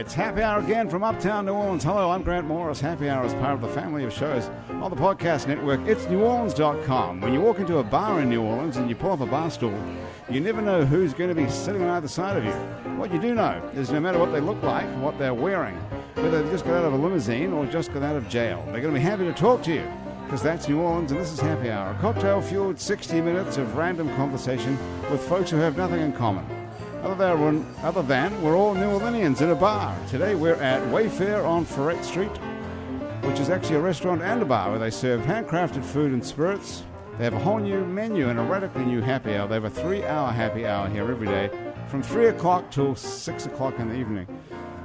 It's Happy Hour again from Uptown New Orleans. Hello, I'm Grant Morris. Happy Hour is part of the family of shows on the podcast network. It's neworleans.com. When you walk into a bar in New Orleans and you pull up a bar stool, you never know who's going to be sitting on either side of you. What you do know is no matter what they look like, what they're wearing, whether they just got out of a limousine or just got out of jail, they're going to be happy to talk to you, because that's New Orleans and this is Happy Hour, a cocktail-fueled 60 minutes of random conversation with folks who have nothing in common. Other than we're all New Orleanians in a bar. Today we're at Wayfare on Ferret Street, which is actually a restaurant and a bar where they serve handcrafted food and spirits. They have a whole new menu and a radically new happy hour. They have a 3-hour happy hour here every day from 3 o'clock till 6 o'clock in the evening.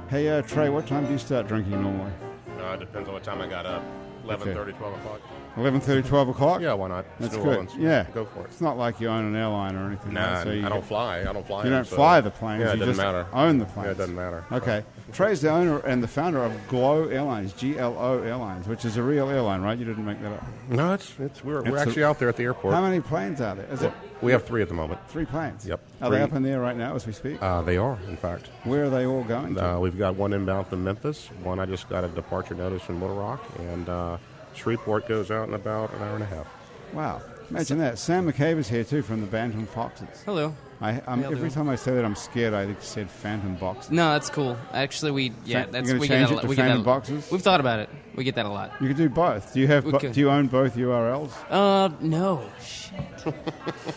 Hey, Trey, what time do you start drinking normally? It depends on what time I got up. 11:30, 12 o'clock. 11:30, 12 o'clock? Yeah, why not? That's New good. Orleans. Yeah. Go for it. It's not like you own an airline or anything. Nah, right? So I don't fly. I don't fly. You don't fly the planes. Yeah, it you doesn't just matter. own the planes. Yeah, it doesn't matter. Okay. Trey's the owner and the founder of Glow Airlines, GLO Airlines, which is a real airline, right? You didn't make that up. No, we're actually out there at the airport. How many planes are there? Is it We have 3 at the moment. 3 planes? Yep. Are they up in the air right now as we speak? They are, in fact. Where are they all going to? We've got one inbound from Memphis. One I just got a departure notice from Little Rock. And Shreveport goes out in about an hour and a half. Wow. Imagine that. Sam McCabe is here, too, from the Bantam Foxes. Hello. Every time I say that, I'm scared I said Phantom Boxes. No, that's cool. Actually, we get that a lot. Phantom Boxes? We've thought about it. We get that a lot. You could do both. Do you own both URLs? No. Shit.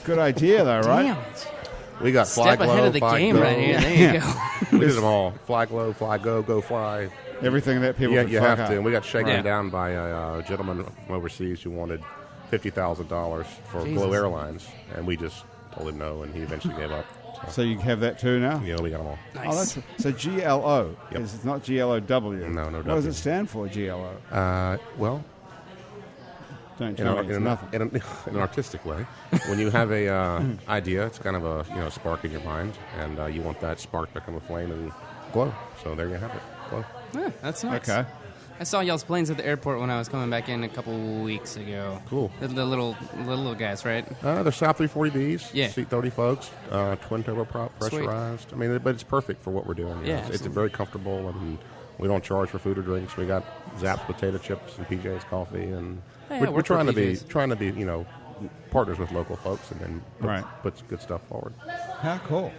Good idea, though, right? Damn it. We got Fly Step Glow, ahead of the Fly game Go. right here. There you go. We did them all. Fly Glow, Fly Go, Go Fly. Everything that people You have out. to. And we got shaken Right. down by a gentleman from overseas who wanted $50,000 for Glow Airlines. And we just told him no, and he eventually gave up. So you have that too now? Yeah, we got them all. Nice. So GLO. Yep. It's not GLOW. No, What W. does it stand for, GLO? Well, Don't tell me it's nothing. in an artistic way, when you have a idea, it's kind of a spark in your mind, and you want that spark to become a flame and glow. So there you have it, glow. Yeah, that's nice. Okay. I saw y'all's planes at the airport when I was coming back in a couple weeks ago. Cool. The little guys, right? They're South 340Bs, Yeah. seat 30 folks, twin turboprop, pressurized. I mean, but it's perfect for what we're doing. Yeah, It's very comfortable, and we don't charge for food or drinks. We got Zapp's potato chips and PJ's coffee, and Yeah, we're trying to be PJs. partners with local folks, and then Right. put good stuff forward. How cool.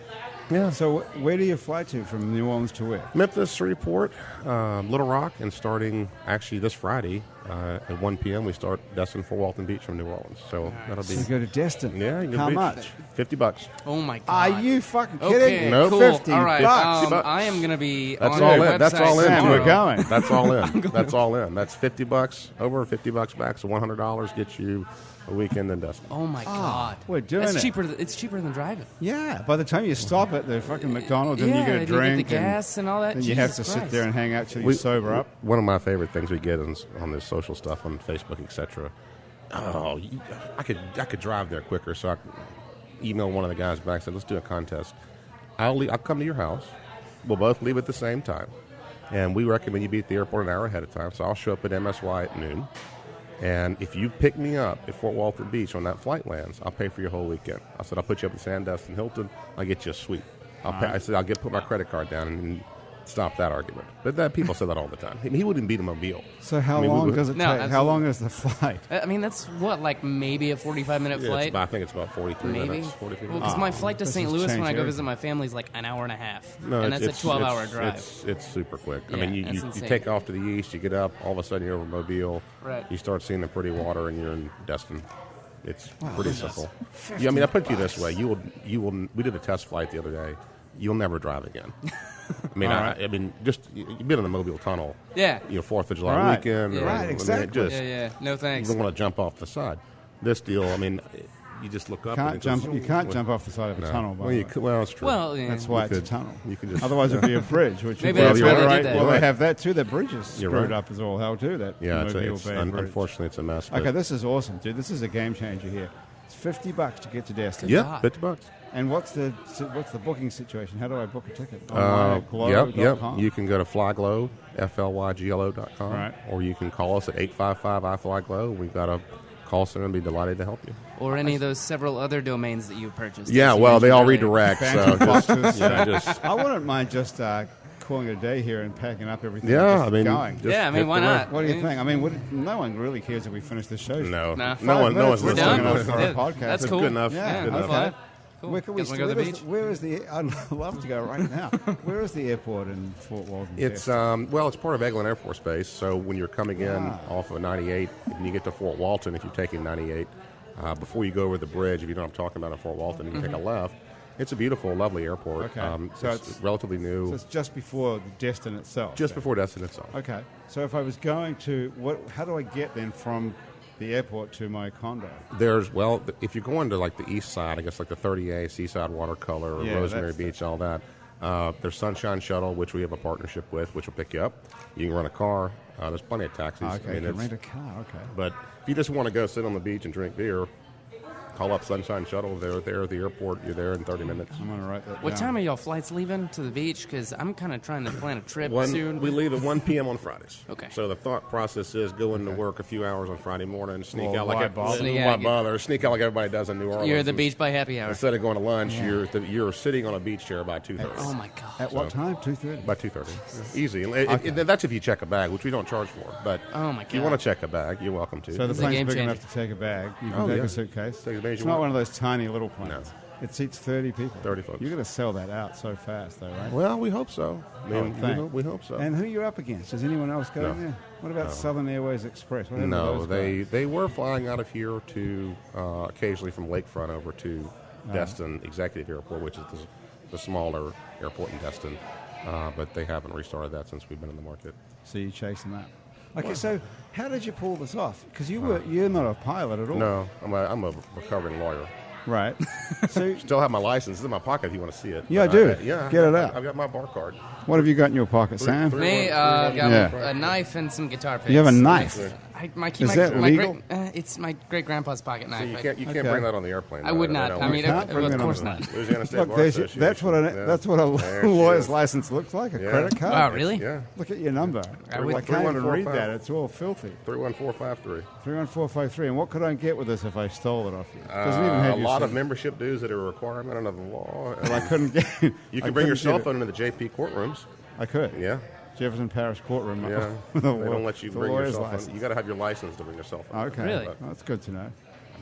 Yeah. So where do you fly to from New Orleans to where? Memphis, Shreveport, Little Rock, and starting actually this Friday at 1 p.m. we start Destin for Walton Beach from New Orleans. So that'll be. So you go to Destin. Yeah, you can How beach. much? $50. Oh my god. Are you fucking kidding? Okay, No. cool. 50 all right. bucks. I am gonna be That's on all your in. website That's all in. Sam, tomorrow. we're going. That's all in. That's all in. That's $50 over, $50 back. So $100 gets you a weekend in Destin. Oh my god. we're doing That's it. cheaper. It's cheaper than driving. Yeah. By the time you stop at the fucking McDonald's and you get a you drink, get the gas and all that. and you have to Jesus sit Christ. there and hang out till you sober up. One of my favorite things we get is on this social stuff on Facebook, etc. Oh, I could drive there quicker, so I emailed one of the guys back and said, let's do a contest. I'll come to your house. We'll both leave at the same time. And we recommend you be at the airport an hour ahead of time. So I'll show up at MSY at noon. And if you pick me up at Fort Walton Beach when that flight lands, I'll pay for your whole weekend. I said, I'll put you up at Sandusky and Hilton. I'll get you a suite. I said, I'll put my credit card down and stop that argument. But people say that all the time. He wouldn't beat a mobile. So how long does it No, take? absolutely. How long is the flight? I mean, that's what, like maybe a 45-minute flight? I think it's about 43 Maybe. minutes. 43 Well, minutes. because my flight to this St. has Louis when changed I go everything. visit my family is like an hour and a half. No, and that's a 12-hour drive. It's super quick. I Yeah, mean, you that's you insane. take off to the east, you get up, all of a sudden you're over Mobile. Right. You start seeing the pretty water, and you're in Destin. It's pretty simple. Yeah, I mean, I put it to you this way: you will. We did a test flight the other day. You'll never drive again. I mean, I mean, just you've been in the Mobile Tunnel. Yeah. 4th of July Right. weekend. Yeah. or- Right, I mean, exactly. Yeah. No You thanks. don't want to jump off the side. This deal, I mean, you just look up. and it goes- You can't jump off the side of a No. tunnel. By Well, the way. well, it's true. Well, yeah. That's why You it's a could- tunnel. you could just- Otherwise, it'd be a bridge. Which Maybe would that's be why they all did right. that. Well, You're they right. have that too. Their bridge is You're screwed right. up as all hell too. That yeah, Mobile it's Bay Bridge. unfortunately it's a mess. but- Okay, this is awesome, dude. This is a game changer here. It's $50 to get to Destin. Yeah, God. $50. And what's the booking situation? How do I book a ticket? Online at Yep. glow.com? You can go to flyglow, flyglo.com, Right. or you can call us at 855-I-FLY-GLOW. We've got a call center and be delighted to help you. Or any of those several other domains that you purchased. Yeah, as you well, they mentioned all earlier. redirect. So Bantam just, Foxes. yeah, just I wouldn't mind just calling it a day here and packing up everything. Yeah, just I mean, going. just Yeah, I mean, hit why the road. not? What do you think? I mean, no one really cares if we finish the show. No, Nah. no one's We're listening. done for a podcast. That's It's cool. good enough. Yeah, Good I'm enough. fine. Cool. Where can we Guess wanna go to the beach? Where is the? I'd love to go right now. Where is the airport in Fort Walton? It's well, it's part of Eglin Air Force Base. So when you're coming in off of 98, and you get to Fort Walton, if you're taking 98, before you go over the bridge, if you know what I'm talking about in Fort Walton, you take a left. It's a beautiful, lovely airport. Okay. So it's relatively new. So it's just before the Destin itself. Just then. before Destin itself. Okay. So if I was going to how do I get then from the airport to my condo? If you're going to like the east side, I guess like the 30A, Seaside Watercolor, Yeah, Rosemary that's Beach, all that. There's Sunshine Shuttle, which we have a partnership with, which will pick you up. You can rent a car. There's plenty of taxis. Okay, you can rent a car. Okay. But if you just want to go sit on the beach and drink beer, call up Sunshine Shuttle. They're there at the airport. You're there in 30 minutes. I'm going to write that down. What time are y'all flights leaving to the beach? Because I'm kind of trying to plan a trip soon. We leave at 1 p.m. on Fridays. Okay. So the thought process is go into work a few hours on Friday morning, sneak Well, out why like bother? sneak out like everybody does in New Orleans. You're at the and beach by happy hour. Instead of going to lunch, you're sitting on a beach chair by 2:30. Oh my god. At what time? 2:30. By 2:30. Easy. And that's if you check a bag, which we don't charge for. But Oh my if you god. want to check a bag, you're welcome to. So the It's a plane's game big changer. enough to take a bag. You can Oh, take yeah. a suitcase. Take as many as It's you not want. one of those tiny little planes. No. It seats 30 people. 30 folks. You're going to sell that out so fast, though, right? Well, we hope so. I mean, think. we hope so. And who are you up against? Does anyone else go No. in there? What about Southern Airways Express? What happened to No, those guys? they were flying out of here to occasionally from Lakefront over to Destin Executive Airport, which is the smaller airport in Destin. But they haven't restarted that since we've been in the market. So you chase them out. Okay, so how did you pull this off? Because you're not a pilot at all. No, I'm a recovering lawyer. Right. So Still have my license. It's in my pocket if you want to see it. Yeah, I But do. Yeah, Get it out. I've got my bar card. what have you got in your pocket, Sam? Me, Three- got Yeah. a knife and some guitar picks. You have a knife? Is that legal? It's my great grandpa's pocket So knife. you can't Okay. bring that on the airplane. I though. would They not. don't I want mean, you. can't bring of it on course the- not. Louisiana State Look, Bar that's Association. what Yeah. that's what a There she lawyer's is. license looks like, a Yeah. credit card. Oh, really? Yeah. Look at your number. I would- I can't even read 31455. that. It's all filthy. 31453. 31453. And what could I get with this if I stole it off you? Doesn't even have A your lot of signature. membership dues that are a requirement under the law. Well, I couldn't get. You I can bring your couldn't cell get it. phone into the JP courtrooms. I could. Yeah. Jefferson Parish courtroom. Yeah. The They don't let you the bring your lawyer's cell phone. license. You got to have your license to bring your cell phone. Okay. Really? Well, that's good to know.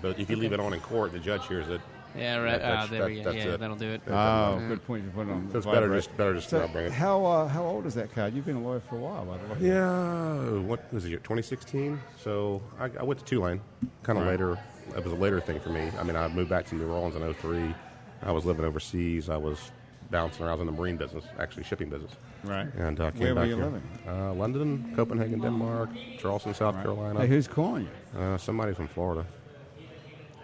But if you leave it on in court, the judge hears it. Yeah, right. That's- There we go. that's Yeah, it. that'll do it. Oh, good point. You put it on. So it's vibrate. better just So not bring it. how old is that card? You've been a lawyer for a while, by the way. Yeah, what was it? 2016. So I went to Tulane, kind of Right. later. It was a later thing for me. I mean, I moved back to New Orleans in 03. I was living overseas. I was bouncing around in the marine business, actually shipping business. Right. And came Where were back you here. living? London, Copenhagen, Denmark, Charleston, South Carolina. Hey, who's calling you? Somebody from Florida.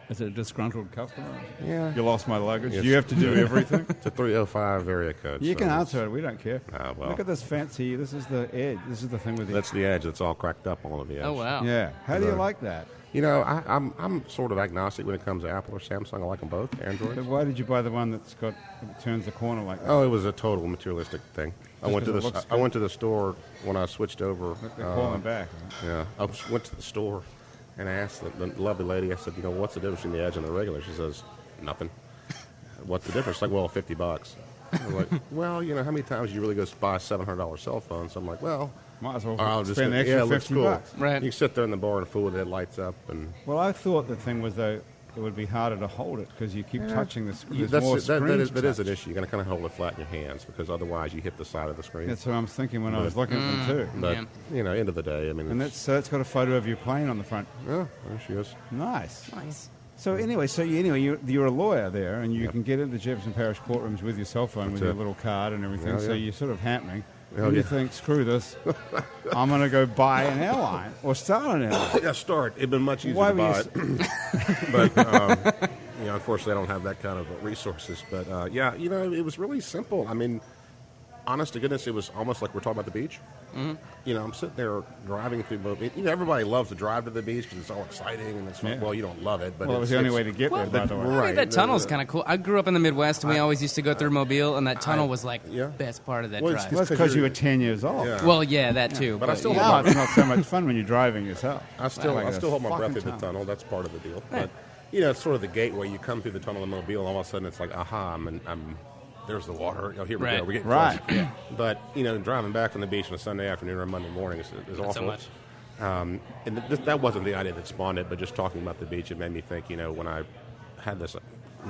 Is it a disgruntled customer? Yeah. You lost my luggage. Yes. You have to do everything. It's a 305 area code. You so can it's- answer it. We don't care. well. Look at this fancy. This is the edge. This is the thing with the. That's the edge. It's all cracked up all of the edge. Oh wow. Yeah. How do you The- like that? You know, I'm sort of agnostic when it comes to Apple or Samsung. I like them both. Android. But why did you buy the one that's got it turns the corner like that? Oh, it was a total materialistic thing. I Just went to 'cause it the looks I went to the store when I switched over. They're calling back. Yeah, I went to the store and I asked the lovely lady. I said, you know, what's the difference between the Edge and the regular? She says, nothing. What's the difference? Like, well, $50. I'm like, well, you know, how many times do you really go buy a $700 cell phone? So I'm like, well, Might as well I'll just spend the extra yeah, it looks $50. cool. Right. You can sit there in the bar and fool with it, lights up, and Well, I thought the thing was though it would be harder to hold it because you keep touching the screen. that more is screens that is an touch. issue. You're gonna kind of hold it flat in your hands because otherwise you hit the side of the screen. That's what I'm thinking when I was looking at them too. But Yeah. you know, end of the day, I mean, And that's got a photo of your plane on the front. yeah, there she is. Nice. Nice. So anyway, you're a lawyer there, and you can get into Jefferson Parish courtrooms with your cell phone, with it. your little card and everything. Yeah, So yeah. you're sort of happening. Oh, and you yeah. think, screw this, I'm going to go buy an airline or start an airline. Yeah, start. It'd been much easier Why to were buy you it, but you know, unfortunately, I don't have that kind of resources. But yeah, you know, it was really simple. I mean, honest to goodness, it was almost like we're talking about the beach. Mm-hmm. You know, I'm sitting there driving through. You know, everybody loves to drive to the beach because it's all exciting and it's fun. Yeah. Well, you don't love it, but Well, it was the only way to get there, by the way. I think that the- tunnel's kind of cool. I grew up in the Midwest, and we always used to go through Mobile, and that tunnel was like yeah. best part of that Well, it's drive. Well, that's because you were 10 years old. Yeah. Well, yeah, that too. But I still Now it's not so much fun when you're driving yourself. I still Like a hold my breath fucking through the tunnel. That's part of the deal. But you know, it's sort of the gateway. You come through the tunnel of Mobile, and all of a sudden it's like, aha, I'm there's the water. Here we Right. go. We're getting Right. close. But, driving back from the beach on a Sunday afternoon or Monday morning is Not awful. so much. And that wasn't the idea that spawned it, but just talking about the beach, it made me think, when I had this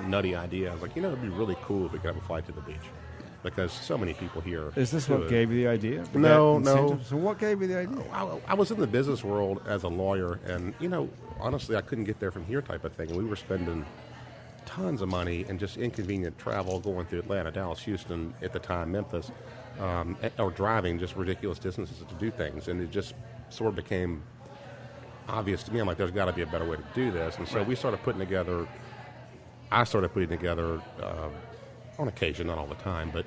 nutty idea, I was like, it'd be really cool if we could have a flight to the beach. Because so many people here. Is this do what it. gave you the idea? No, That no. incentive? So what gave you the idea? I was in the business world as a lawyer, and, honestly, I couldn't get there from here type of thing. And we were spending tons of money and just inconvenient travel going through Atlanta, Dallas, Houston, at the time, Memphis, or driving just ridiculous distances to do things. And it just sort of became obvious to me. I'm like, there's got to be a better way to do this. And so I started putting together, on occasion, not all the time, but,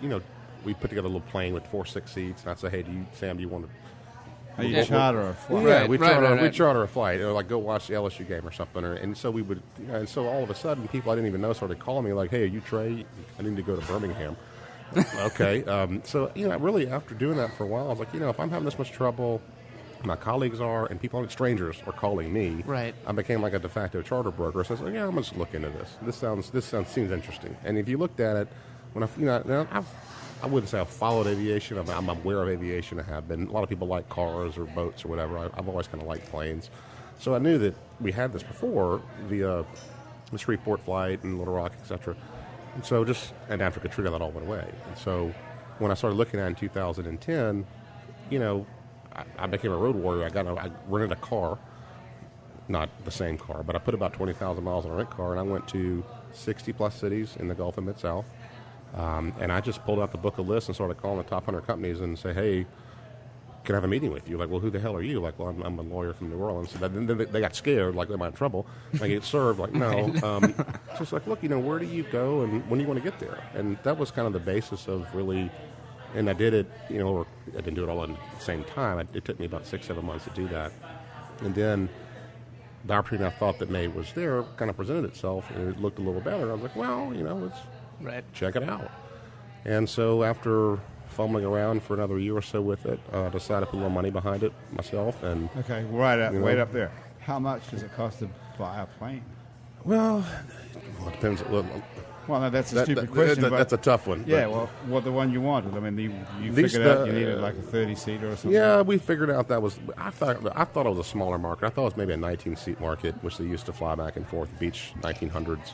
we put together a little plane with 4-6 seats. And I'd say, hey, Sam, do you want to... You charter a flight. Yeah, Right, we right. charter a flight, like go watch the LSU game or something, and so we would, and so all of a sudden, people I didn't even know started calling me like, "Hey, are you Trey? I need to go to Birmingham." Okay, so really after doing that for a while, I was like, if I'm having this much trouble, my colleagues are, and people, strangers are calling me. Right. I became like a de facto charter broker. So I was like, I'm gonna just look into this. This seems interesting. And if you looked at it, when I wouldn't say I've followed aviation. I'm aware of aviation. I have been. A lot of people like cars or boats or whatever. I've always kind of liked planes. So I knew that we had this before via the Shreveport flight and Little Rock, etc. And so and after Katrina, that all went away. And so when I started looking at it in 2010, I became a road warrior. I rented a car, not the same car, but I put about 20,000 miles on a rent car, and I went to 60-plus cities in the Gulf and Mid-South. And I just pulled out the book of lists and started calling the top 100 companies and say, hey, can I have a meeting with you? Like, well, who the hell are you? Like, well, I'm a lawyer from New Orleans. So then they got scared, like, am I in trouble? I get served, like, no. Just like, look, where do you go and when do you want to get there? And that was kind of the basis of really, and I did it, or I didn't do it all at the same time. It took me about 6-7 months to do that. And then the opportunity I thought that May was there kind of presented itself, and it looked a little better. I was like, well, let's check it out. And so after fumbling around for another year or so with it, decided to put a little money behind it myself. And Okay, right up there. How much does it cost to buy a plane? Well, it depends. Well, no, that's a stupid question. But That's a tough one. Yeah, well, what the one you wanted? I mean, you figured out you needed like a 30-seater or something. Yeah, we figured out that was. I thought it was a smaller market. I thought it was maybe a 19-seat market, which they used to fly back and forth, beach 1900s,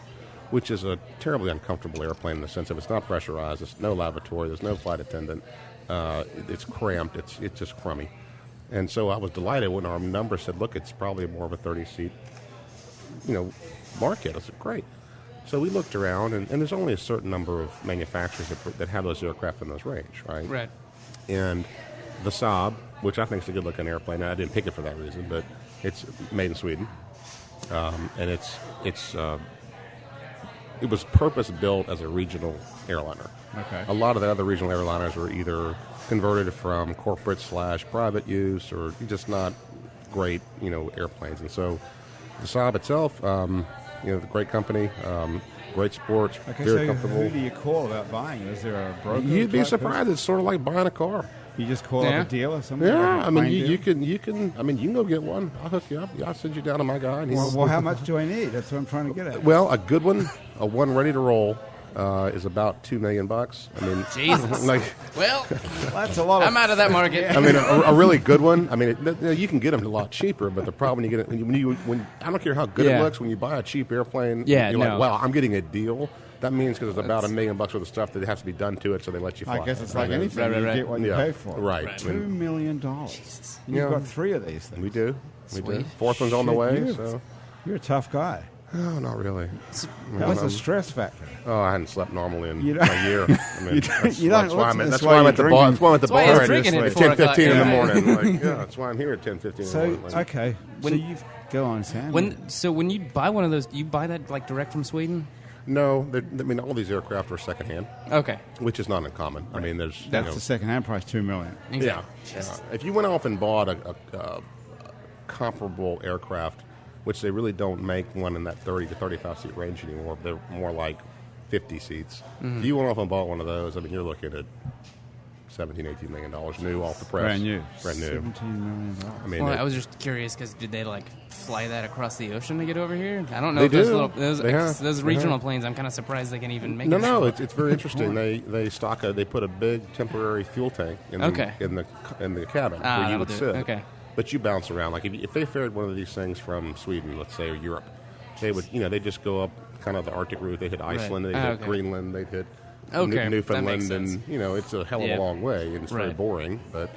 which is a terribly uncomfortable airplane in the sense of it's not pressurized. There's no lavatory. There's no flight attendant. It's cramped. It's just crummy. And so I was delighted when our number said, look, it's probably more of a 30-seat, market. I said, great. So we looked around, and there's only a certain number of manufacturers that have those aircraft in those range, right? Right. And the Saab, which I think is a good-looking airplane, and I didn't pick it for that reason, but it's made in Sweden, and it was purpose-built as a regional airliner. Okay. A lot of the other regional airliners were either converted from corporate/private use or just not great, airplanes. And so the Saab itself, the great company, great sports, Okay, very so comfortable. who do you call about buying it? Is there a broker? You'd be type surprised. It's sort of like buying a car. person? You just call up a deal or something? Yeah, like a I mean, plane you deal? can. I mean, you can go get one. I'll hook you up. I'll send you down to my guy. And Well, how much do I need? That's what I'm trying to get at. Well, a good one, a one ready to roll, is about $2 million. I mean, Jesus. well, That's a lot of... I'm out of that market. I mean, a really good one. I mean, you can get them a lot cheaper, but the problem when you get it when I don't care how good it looks when you buy a cheap airplane. Yeah, you're no. like, wow, I'm getting a deal. That means because it's about $1 million worth of stuff that has to be done to it, so they let you fly. I guess it's like Right. anything. You right. get what you Yeah. pay for. Right. $2 million. Jesus. You've Yeah. got 3 of these things. We do. We do. Sweet. Fourth one's on the Shit, way. So, You're a tough guy. no, not really. How's the stress factor? Oh, I hadn't slept normally in You don't- a year. I mean, You don't- you don't- that's why I'm at that's the why bar. you're That's why I'm at the That's why he's bar drinking at at 4 o'clock. 10:15 in the Yeah. morning. Like, yeah, that's why I'm here at 10:15 So, in the morning. Like, okay. So you've... Go on, Sam. When you buy one of those, you buy that like direct from Sweden? no, I mean, all these aircraft are secondhand, Okay. which is not uncommon. I mean, there's That's the second-hand price, $2 million. yeah. If you went off and bought a comparable aircraft, which they really don't make one in that 30 to 35 seat range anymore, they're more like 50 seats. If you went off and bought one of those, I mean, you're looking at $17, $18 million new off the press. Brand new. Brand new. $17 million. I mean, Well, I was just curious because did they like fly that across the ocean to get over here? I don't know. They if those do. little those regional have. planes. I'm kind of surprised they can even make. No, it. it's very interesting. They put a big temporary fuel tank in the cabin where you would sit. Okay. But you bounce around. Like if they ferried one of these things from Sweden, let's say, or Europe, they would they just go up kind of the Arctic route. They hit Iceland, they hit Greenland, they hit Newfoundland, and it's a hell of a long way, and it's very boring. But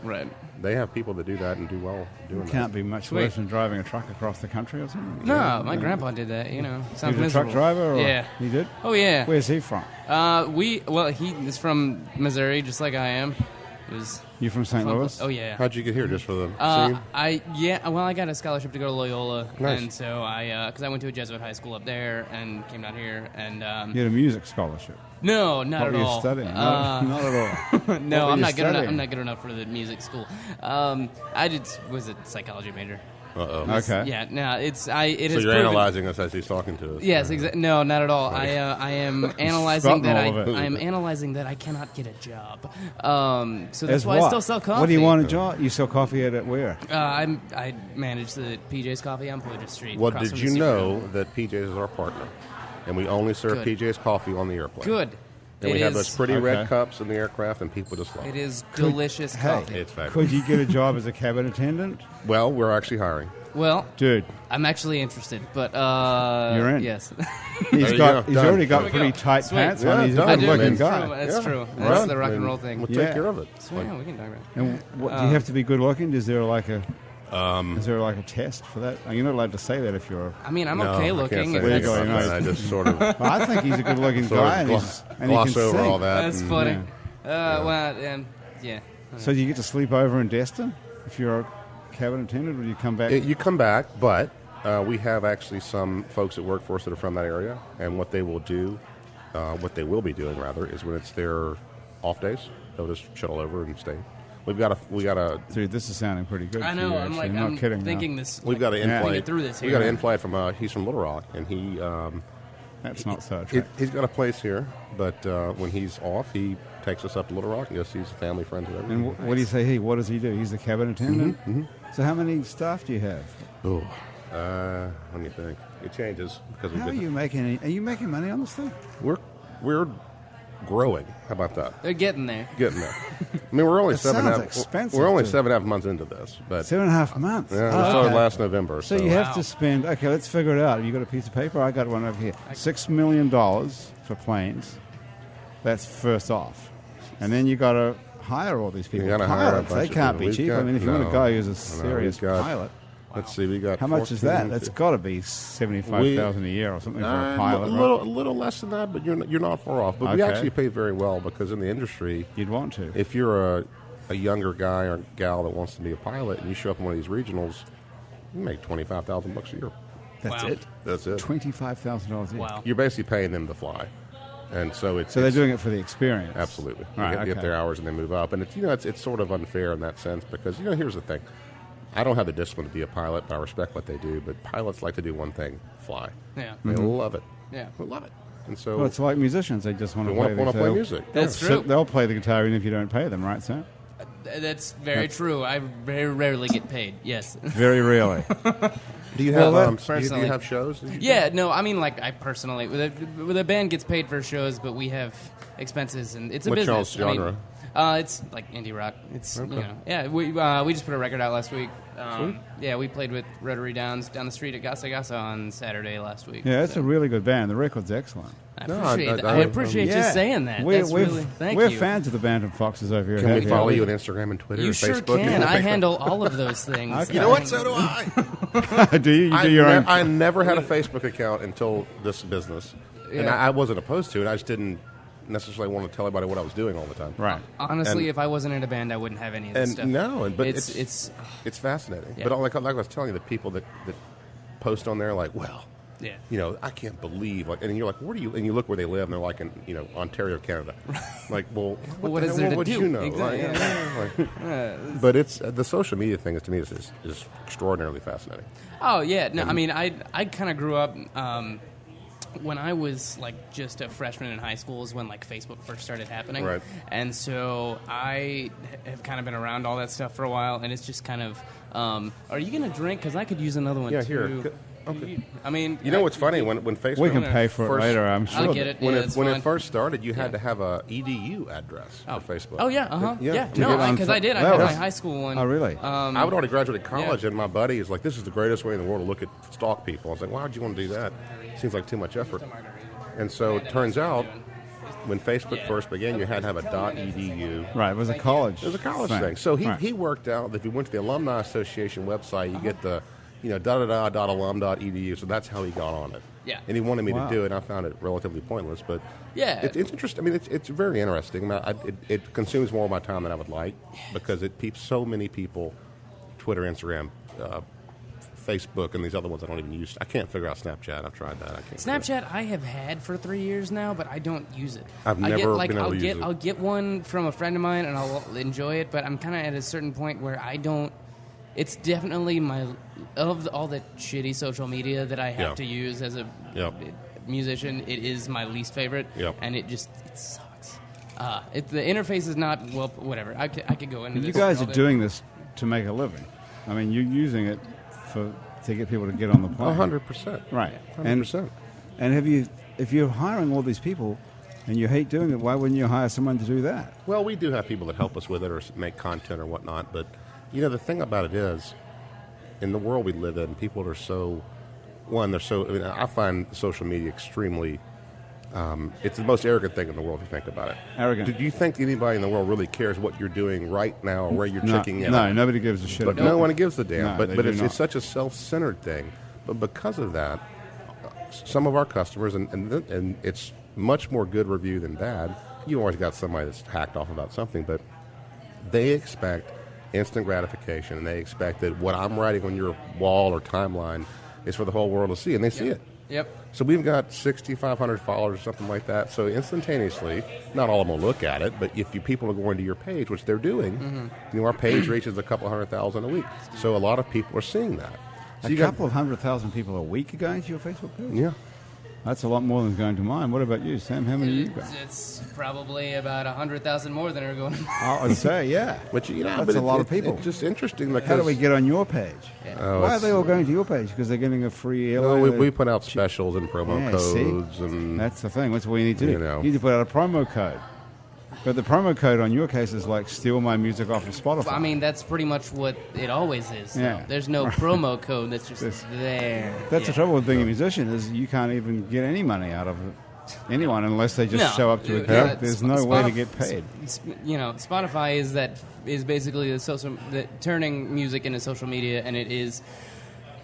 they have people that do that and do well doing that. Can't be much worse than driving a truck across the country or something. No, my grandpa did that. Sounds He was a miserable. truck driver? Or Yeah. He did? Oh yeah. Where's he from? He is from Missouri, just like I am. You from St. Louis? Oh yeah. How'd you get here? Just for the scene? I got a scholarship to go to Loyola, Nice. and so because I went to a Jesuit high school up there and came down here, and You had a music scholarship. no, not What at were you all. studying? Not at all. No, What were I'm you not good enough. studying? I'm not good enough for the music school. I was a psychology major. Uh-oh. Okay. Yeah, no, it So is you're proven. analyzing us as he's talking to us. Yes, exactly. No, not at all. I am analyzing Forgotten that all of it. I am analyzing that I cannot get a job. So that's As why what? I still sell coffee. What do you want a job? You sell coffee at where? I manage the PJ's Coffee on Poydras Street. Well, across did from you the know that PJ's is our partner, and we only serve Good. PJ's coffee on the airplane? Good. And we It have is- those pretty red Okay. cups in the aircraft, and people just love It it. is delicious Hey, coffee. It's fabulous. could you get a job as a cabin attendant? Well, we're actually hiring. Well, Dude, I'm actually interested, but You're in. Yes, he's you go. he's Done. already got There we pretty go. tight Sweet. pants Yeah, on. He's a done. good looking That's guy. True. That's Yeah. true. Right. That's the rock and And roll thing. We'll Yeah. take care of it. So, yeah, we can talk about it. And what, do you have to be good looking? Is there like a test for that? You're not allowed to say that if you're. I mean, I'm No, okay I can't looking. say if There you that's, go, anything you about know. that. I just sort of, Well, I think he's a good looking sort guy, of and, and he gloss can over sing. all that. that's and- funny. Yeah. Yeah. So do you get to sleep over in Destin if you're a cabin attendant, or do you come back? You come back, but we have actually some folks that work for us that are from that area, and what they will do, what they will be doing rather, is when it's their off days, they'll just shuttle over and stay. We got a Dude, this is sounding pretty good. I to know. you, I'm actually. like, I'm not I'm kidding. thinking now. this. we've got an Yeah. in-flight. Get through this We here. got an in-flight from he's from Little Rock, and That's not so attractive. he's got a place here, but when he's off, he takes us up to Little Rock and goes sees family, friends, whatever. And what do you say? What does he do? He's the cabin attendant. So how many staff do you have? Oh, what do you think? It changes because How are you making? Are you making money on this thing? we're growing. How about that? They're getting there. Getting there. I mean, we're only That seven sounds and a half. expensive, We're only dude. 7.5 months into this, but 7.5 months. yeah, Oh, we started okay. last November. So So, you have to spend. Okay, let's figure it out. You got a piece of paper? I got one over here. $6 million for planes. That's first off, and then you got to hire all these people. You gotta hire a Pilots, bunch they of can't people. be We've cheap. I got- mean, if you want a no, guy who's a no, serious we've got- pilot, let's see. We got how much is 14, that? That's got to be $75,000 a year or something for a pilot. a right? little less than that, but you're not far off. But we Okay. actually pay very well because in the industry, You'd want to. if you're a younger guy or gal that wants to be a pilot and you show up in one of these regionals, you make $25,000 a year. That's Wow. it. That's it. $25,000 a year. Wow. You're basically paying them to fly, and so it's So they're doing it for the experience. absolutely. Right, They get okay. their hours and they move up, and it's sort of unfair in that sense because here's the thing. I don't have the discipline to be a pilot, but I respect what they do. But pilots like to do one thing: fly. Yeah. They love it. Yeah. They love it. And so Well, it's like musicians. They just want they to want play, to play music. That's Yeah. true. So they'll play the guitar even if you don't pay them, right, sir? That's very true. I very rarely get paid. Yes. Very rarely. Do you have Well, do you personally- have shows? Yeah. No. I mean, like I personally, the band gets paid for shows, but we have expenses, and it's a What business. genre? It's like indie rock. It's yeah. We just put a record out last week. Yeah, we played with Rotary Downs down the street at Gasa Gasa on Saturday last week. Yeah, it's a really good band. The record's excellent. I No, appreciate, I- I appreciate you saying that. We're, That's really, thank we're you. fans of the Bantam Foxes over here. Can we Happy follow Hour. you on Instagram and Twitter You and sure Facebook? can. I handle all of those things. Okay. You know what? So do I. Do you? You do your own. I never had a Facebook account until this business, and Yeah. I wasn't opposed to it. I just didn't necessarily want to tell everybody what I was doing all the time. Right. Honestly, And- if I wasn't in a band, I wouldn't have any of this And stuff. but it's it's fascinating. Yeah. But like I was telling you, the people that post on there, like, well, yeah. I can't believe, like, and you're like, where do you? And you look where they live, and they're like in, Ontario, Canada. Like, well, what the is hell there to would do? you know? Exactly. Like, but it's the social media thing to me is extraordinarily fascinating. Oh yeah, no, I mean I kind of grew up when I was like just a freshman in high school is when like Facebook first started happening. Right. And so I have kind of been around all that stuff for a while, and it's just kind of, are you going to drink? Because I could use another one, Yeah, too. here. Okay. I mean... You know what's funny? When Facebook... We can pay for it later, I'm sure. I'll get it. When, Yeah, when fine. it first started, you had to have a EDU address for Facebook. Oh, yeah, uh-huh. Yeah. No, because I did. I had my high school one. Oh, really? I would already graduated college, and my buddy is like, this is the greatest way in the world to look at stalk people. I was like, why would you want to do that? Seems like too much effort. And so it turns out, when Facebook first began, you had to have a .edu. Right, it was a college. It was a college thing. So he worked out that if you went to the Alumni Association website, you get the, .alum.edu. So that's how he got on it. Yeah. And he wanted me to do it, and I found it relatively pointless. But it's interesting. I mean, it's very interesting. It consumes more of my time than I would like because it keeps so many people, Twitter, Instagram, Facebook, and these other ones I don't even use. I can't figure out Snapchat. I've tried that. I can't. Snapchat I have had for 3 years now, but I don't use it. I've never been able to use it. I'll get one from a friend of mine, and I'll enjoy it, but I'm kind of at a certain point where I don't... It's definitely of all the shitty social media that I have to use as a musician, it is my least favorite, and it sucks. The interface is not, well, whatever. I could go into this. You guys are doing this to make a living. I mean, you're using it to get people to get on the plane. 100%. Right. 100%. And if you're hiring all these people and you hate doing it, why wouldn't you hire someone to do that? Well, we do have people that help us with it or make content or whatnot, but the thing about it is, in the world we live in, people are so, I find social media extremely, it's the most arrogant thing in the world if you think about it. Arrogant. Do you think anybody in the world really cares what you're doing right now or where you're checking in? No, nobody gives a shit but about no it. one gives a damn. No, but it's such a self-centered thing. But because of that, some of our customers, and it's much more good review than bad. You always got somebody that's hacked off about something, but they expect instant gratification, and they expect that what I'm writing on your wall or timeline is for the whole world to see, and they see it. Yep. So we've got 6,500 followers or something like that. So instantaneously, not all of them will look at it, but if people are going to your page, which they're doing, our page reaches a couple 100,000 a week. So a lot of people are seeing that. So a couple of 100,000 people a week are going to your Facebook page? Yeah. That's a lot more than going to mine. What about you, Sam? How many you got? It's probably about 100,000 more than are going to mine. I'd say, yeah. But that's a lot of people. It's just interesting because... How do we get on your page? Yeah. Why are they all going to your page? Because they're getting a free airline? Well, we put out specials and promo codes. And that's the thing. That's what you need to do. You need to put out a promo code. But the promo code on your case is like steal my music off of Spotify. Well, I mean, that's pretty much what it always is. Yeah. There's no promo code that's just there. That's the trouble with being a musician is you can't even get any money out of anyone unless they just show up to a gig. There's no way to get paid. Spotify is basically the turning music into social media, and it is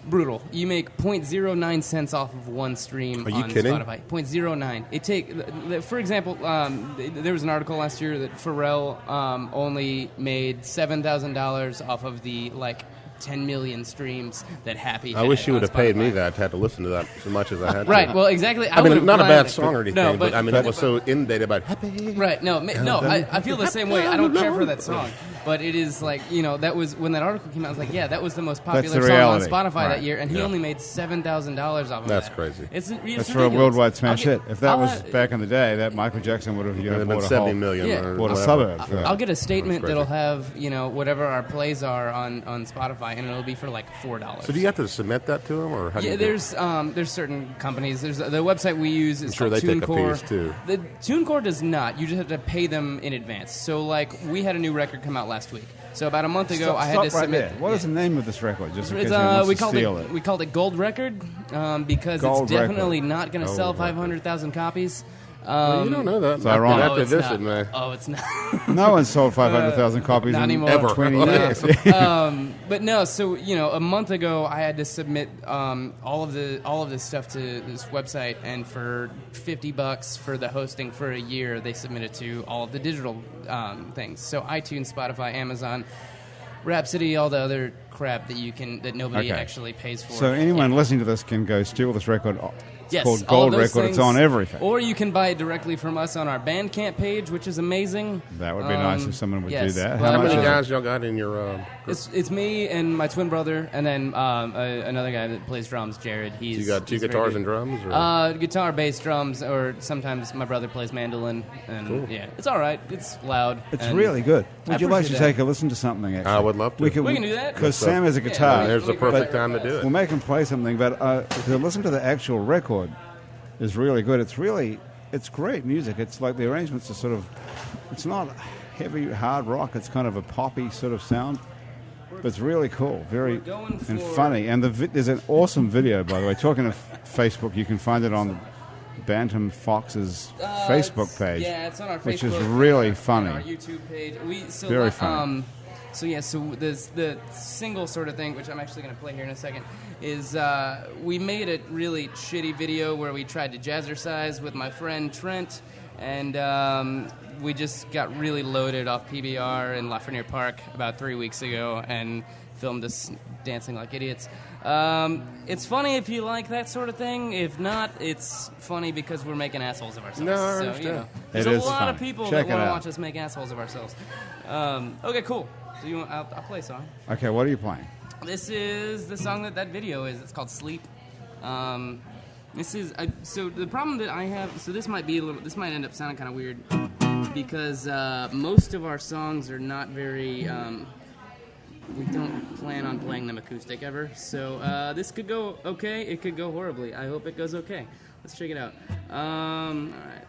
brutal. You make 0.09 cents off of one stream on Spotify. 0.09. For example, there was an article last year that Pharrell only made $7,000 off of the 10 million streams that Happy had. I wish you would have Spotify. paid me that to have to listen to that as much as I had to. Right, well, exactly. I mean, not a bad song or anything, but I mean, it was so inundated about Happy. Right, I feel the same way. I don't care for that song. But it is that was, when that article came out, I was like, yeah, that was the most popular song on Spotify that year, and he only made $7,000 off of That's that. crazy. It's That's ridiculous. for a worldwide smash hit. If that was back in the day, that Michael Jackson would have bought a 70 million or bought a suburb. I'll get a statement that'll have whatever our plays are on Spotify, and it'll be for $4. So do you have to submit that to them, or how do you there's certain companies. There's the website we use is called they take TuneCore. a piece too. The TuneCore does not. You just have to pay them in advance. So we had a new record come out last week. So about a month ago, I had to submit. There. What is the name of this record? Just in case anyone wants to steal it. We called it Gold Record because Gold it's definitely record. not going to sell 500,000 copies. Well, you don't know that. It's ironic. After this, it may. Oh, it's not. No one sold 500,000 copies not in anymore. 20 years. But no, so a month ago I had to submit all of this stuff to this website, and for $50 for the hosting for a year, they submitted to all of the digital things. So iTunes, Spotify, Amazon, Rhapsody, all the other crap that nobody actually pays for. So anyone listening to this can go steal this record. Yes, called all Gold those Record. things. It's on everything. Or you can buy it directly from us on our Bandcamp page, which is amazing. That would be nice if someone would do yes. that. Well, How much many is it? guys y'all got in your group? It's me and my twin brother, and then another guy that plays drums, Jared. So you got two guitars and drums? Or? Guitar, bass, drums, or sometimes my brother plays mandolin. And Cool. yeah, it's all right. It's loud. It's and really good. I Would you like to appreciate take a listen to something, actually? I would love to. We can do that. Because Sam has a guitar. There's the perfect time to do it. We'll make him play something, but if you listen to the actual record, is really good. It's great music. It's like the arrangements are sort of, it's not heavy hard rock. It's kind of a poppy sort of sound, but it's really cool, very and funny. And there's an awesome video, by the way. Talking of Facebook, you can find it on the Bantam Foxes Facebook page. Yeah, it's on our Facebook. Which is really funny. On our YouTube page. Very funny. So there's the single sort of thing, which I'm actually going to play here in a second, is we made a really shitty video where we tried to jazzercise with my friend Trent, and we just got really loaded off PBR in Lafreniere Park about 3 weeks ago and filmed us dancing like idiots. It's funny if you like that sort of thing. If not, it's funny because we're making assholes of ourselves. No, I so, understand. There's It a is lot funny. of people Check that want it to out. watch us make assholes of ourselves. Okay, cool. So I'll play a song. Okay, what are you playing? This is the song that video is. It's called Sleep. This is so the problem that I have. So this might end up sounding kind of weird because most of our songs are not very. We don't plan on playing them acoustic ever. So this could go okay. It could go horribly. I hope it goes okay. Let's check it out. All right.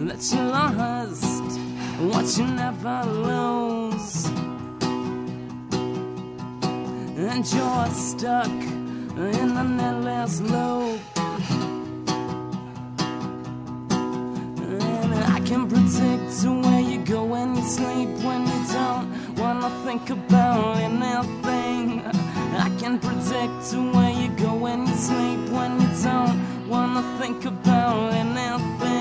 That you lost what you never lose, and you're stuck in an endless loop. And I can predict where you go when you sleep, when you don't wanna think about anything. I can predict where you go when you sleep, when you don't wanna think about anything.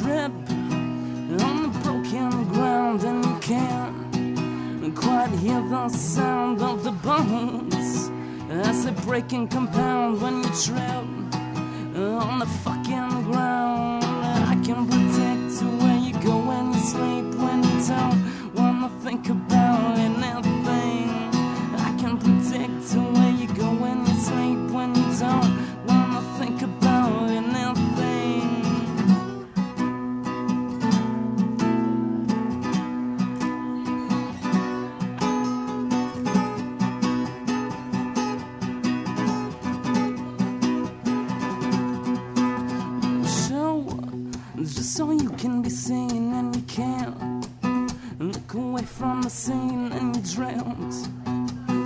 Trip on the broken ground and you can't quite hear the sound of the bones as they break and compound when you trip on the fucking ground. I can predict where you go when you sleep, when you don't wanna think about anything. I can predict where you go when you sleep, when you don't wanna think about anything. So you can be seen and you can't look away from the scene and you dreamt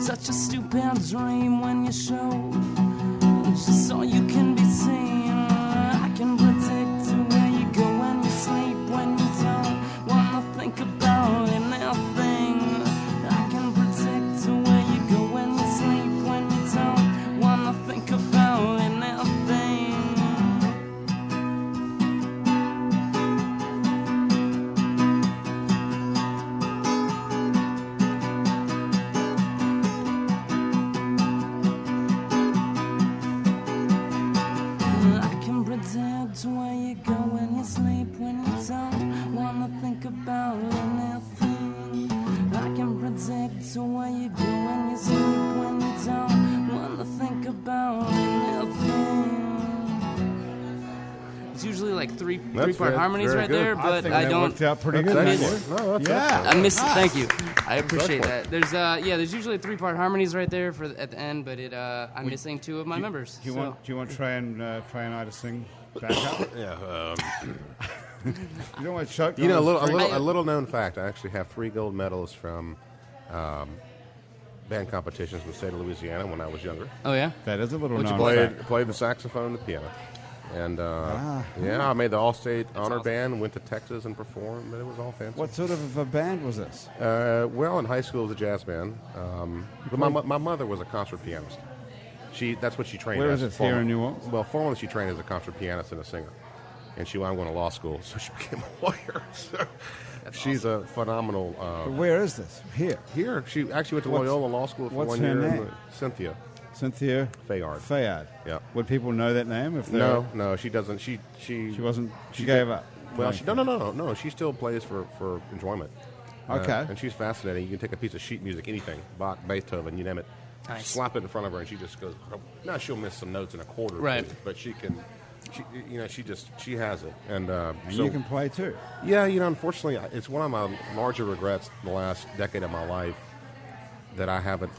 such a stupid dream when you show. Just so you can be seen, I can predict where you go when you sleep, when you don't wanna think about anything. I can predict where you go when you sleep, when you don't wanna think about anything. Where you go when you sleep, when you don't wanna think about anything. I can predict where you go when you sleep, when you don't wanna think about anything. It's usually like three-part harmonies right there, but I don't. Worked out pretty good. I miss. Thank you. I appreciate that. There's usually 3-part harmonies right there at the end, but I'm missing 2 of my members. Do you want Trey and I to sing back up? Yeah. You don't want Chuck. A little known fact. I actually have 3 gold medals from band competitions in the state of Louisiana when I was younger. Oh, yeah? That is a little known. Played the saxophone and the piano. And, I made the All-State Honor Band, went to Texas and performed, but it was all fancy. What sort of a band was this? Well, in high school, it was a jazz band. But my mother was a concert pianist. That's what she trained as. Where is it, here in New Orleans? Well, formally she trained as a concert pianist and a singer. And she wound up going to law school, so she became a lawyer. So she's a phenomenal... But where is this? Here? Here. She actually went to Loyola Law School for 1 year. What's her name? Cynthia Fayard. Yeah. Would people know that name? If no, she doesn't. She wasn't. She gave up. Well, no. She still plays for enjoyment. Okay. And she's fascinating. You can take a piece of sheet music, anything, Bach, Beethoven, you name it, nice. slap it in front of her, and she just goes. Now she'll miss some notes in a quarter, right? But she can. She has it, and you can play too. Yeah, unfortunately, it's one of my larger regrets the last decade of my life that I haven't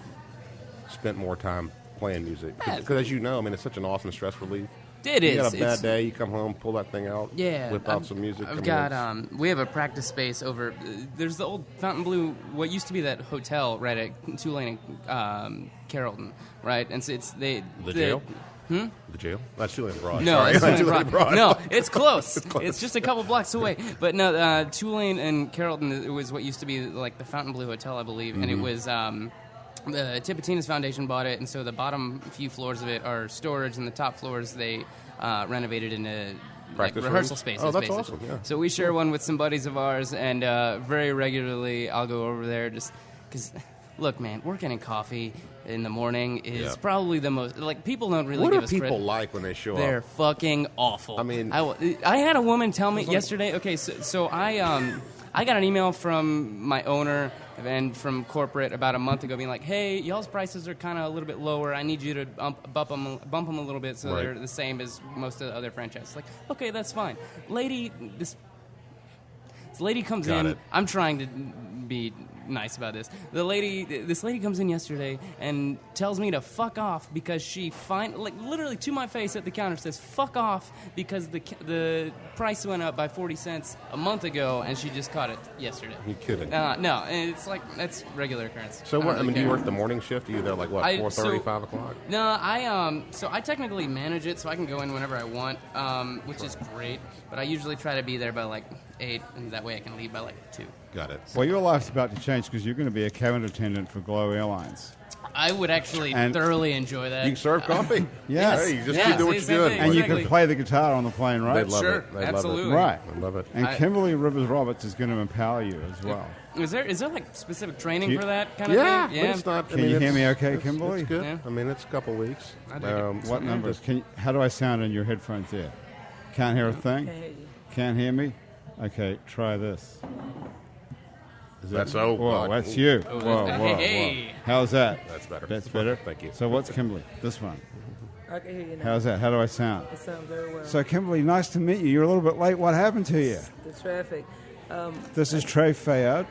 spent more time playing music, because as you know, I mean, it's such an awesome stress relief. It is. You got a bad day, you come home, pull that thing out, whip out some music. I've got. We have a practice space over. There's the old Fontainebleau, what used to be that hotel right at Tulane and Carrollton, right? And so it's the jail. The jail? That's Tulane Broad. No, sorry. it's Tulane Broad. No, it's close. It's just a couple blocks away. But no, Tulane and Carrollton, it was what used to be like the Fontainebleau Hotel, I believe, and it was. The Tipitina's Foundation bought it, and so the bottom few floors of it are storage, and the top floors they renovated into rehearsal spaces. Oh, that's basically. awesome! Yeah. So we share one with some buddies of ours, and very regularly I'll go over there just because. Look, man, working in coffee in the morning is probably the most... Like, people don't really give us credit. What are people like when they show They're up? fucking awful. I mean... I had a woman tell me yesterday... Okay, so I got an email from my owner and from corporate about a month ago being like, hey, y'all's prices are kind of a little bit lower. I need you to bump them a little bit so they're the same as most of the other franchises. Like, okay, that's fine. This lady comes in. I'm trying to be nice about this. This lady comes in yesterday and tells me to fuck off because she literally to my face at the counter says fuck off because the price went up by 40 cents a month ago and she just caught it yesterday. You kidding? No, it's like that's regular occurrence. So what? Do you work the morning shift? Are you there like what 4:30, 5 o'clock? No, I technically manage it, so I can go in whenever I want, which is great. But I usually try to be there by like 8, and that way I can leave by like 2. Got it. Well, your life's about to change because you're going to be a cabin attendant for Glow Airlines. I would actually thoroughly enjoy that. You can serve coffee. Yes. Hey, you just keep doing what you're doing. And you can play the guitar on the plane, right? They love it. They absolutely. Love it. Right. I love it. And Kimberly Rivers Roberts is going to empower you as well. Is there like specific training for that kind of thing? Yeah, but it's not. Can you hear me okay, Kimberly? It's good. Yeah. I mean, it's a couple weeks. What numbers? How do I sound in your headphones there? Can't hear a thing? Can't hear me? Okay, try this. That's Whoa, that's you. Whoa. How's that? That's better. That's better? Thank you. So what's Kimberly? This one. I can hear you now. How's that? How do I sound? It sounds very well. So, Kimberly, nice to meet you. You're a little bit late. What happened to you? The traffic. This is Trey Fayard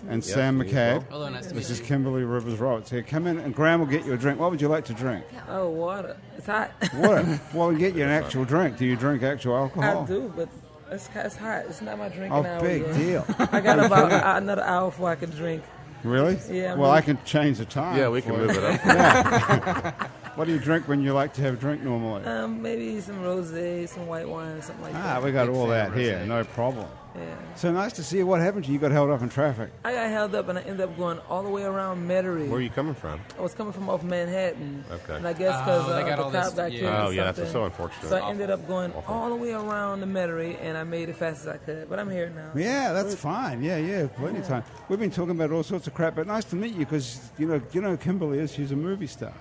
and Sam McCabe. Hello, nice to meet you. This is Kimberly Rivers Roberts. Here, come in, and Graham will get you a drink. What would you like to drink? Oh, water. It's hot. Water. Well, we'll get you an actual drink. Do you drink actual alcohol? I do, but it's hot. It's not my drinking hour big yet. deal. I got about another hour before I can drink. Really? Yeah. Well, I can change the time. Yeah, we can move it up. Yeah. What do you drink when you like to have a drink normally? Maybe some rosé, some white wine, something like that. We got all that here. No problem. Yeah. So nice to see you. What happened to you? You got held up in traffic. I got held up and I ended up going all the way around Metairie. Where are you coming from? I was coming from off Manhattan. Okay. And I guess because the cop got killed or Oh, yeah, that's something. so unfortunate. So I ended up going all the way around the Metairie, and I made it fast as I could. But I'm here now. Yeah, that's fine. Yeah, plenty of time. We've been talking about all sorts of crap, but nice to meet you because, you know Kimberly is. She's a movie star.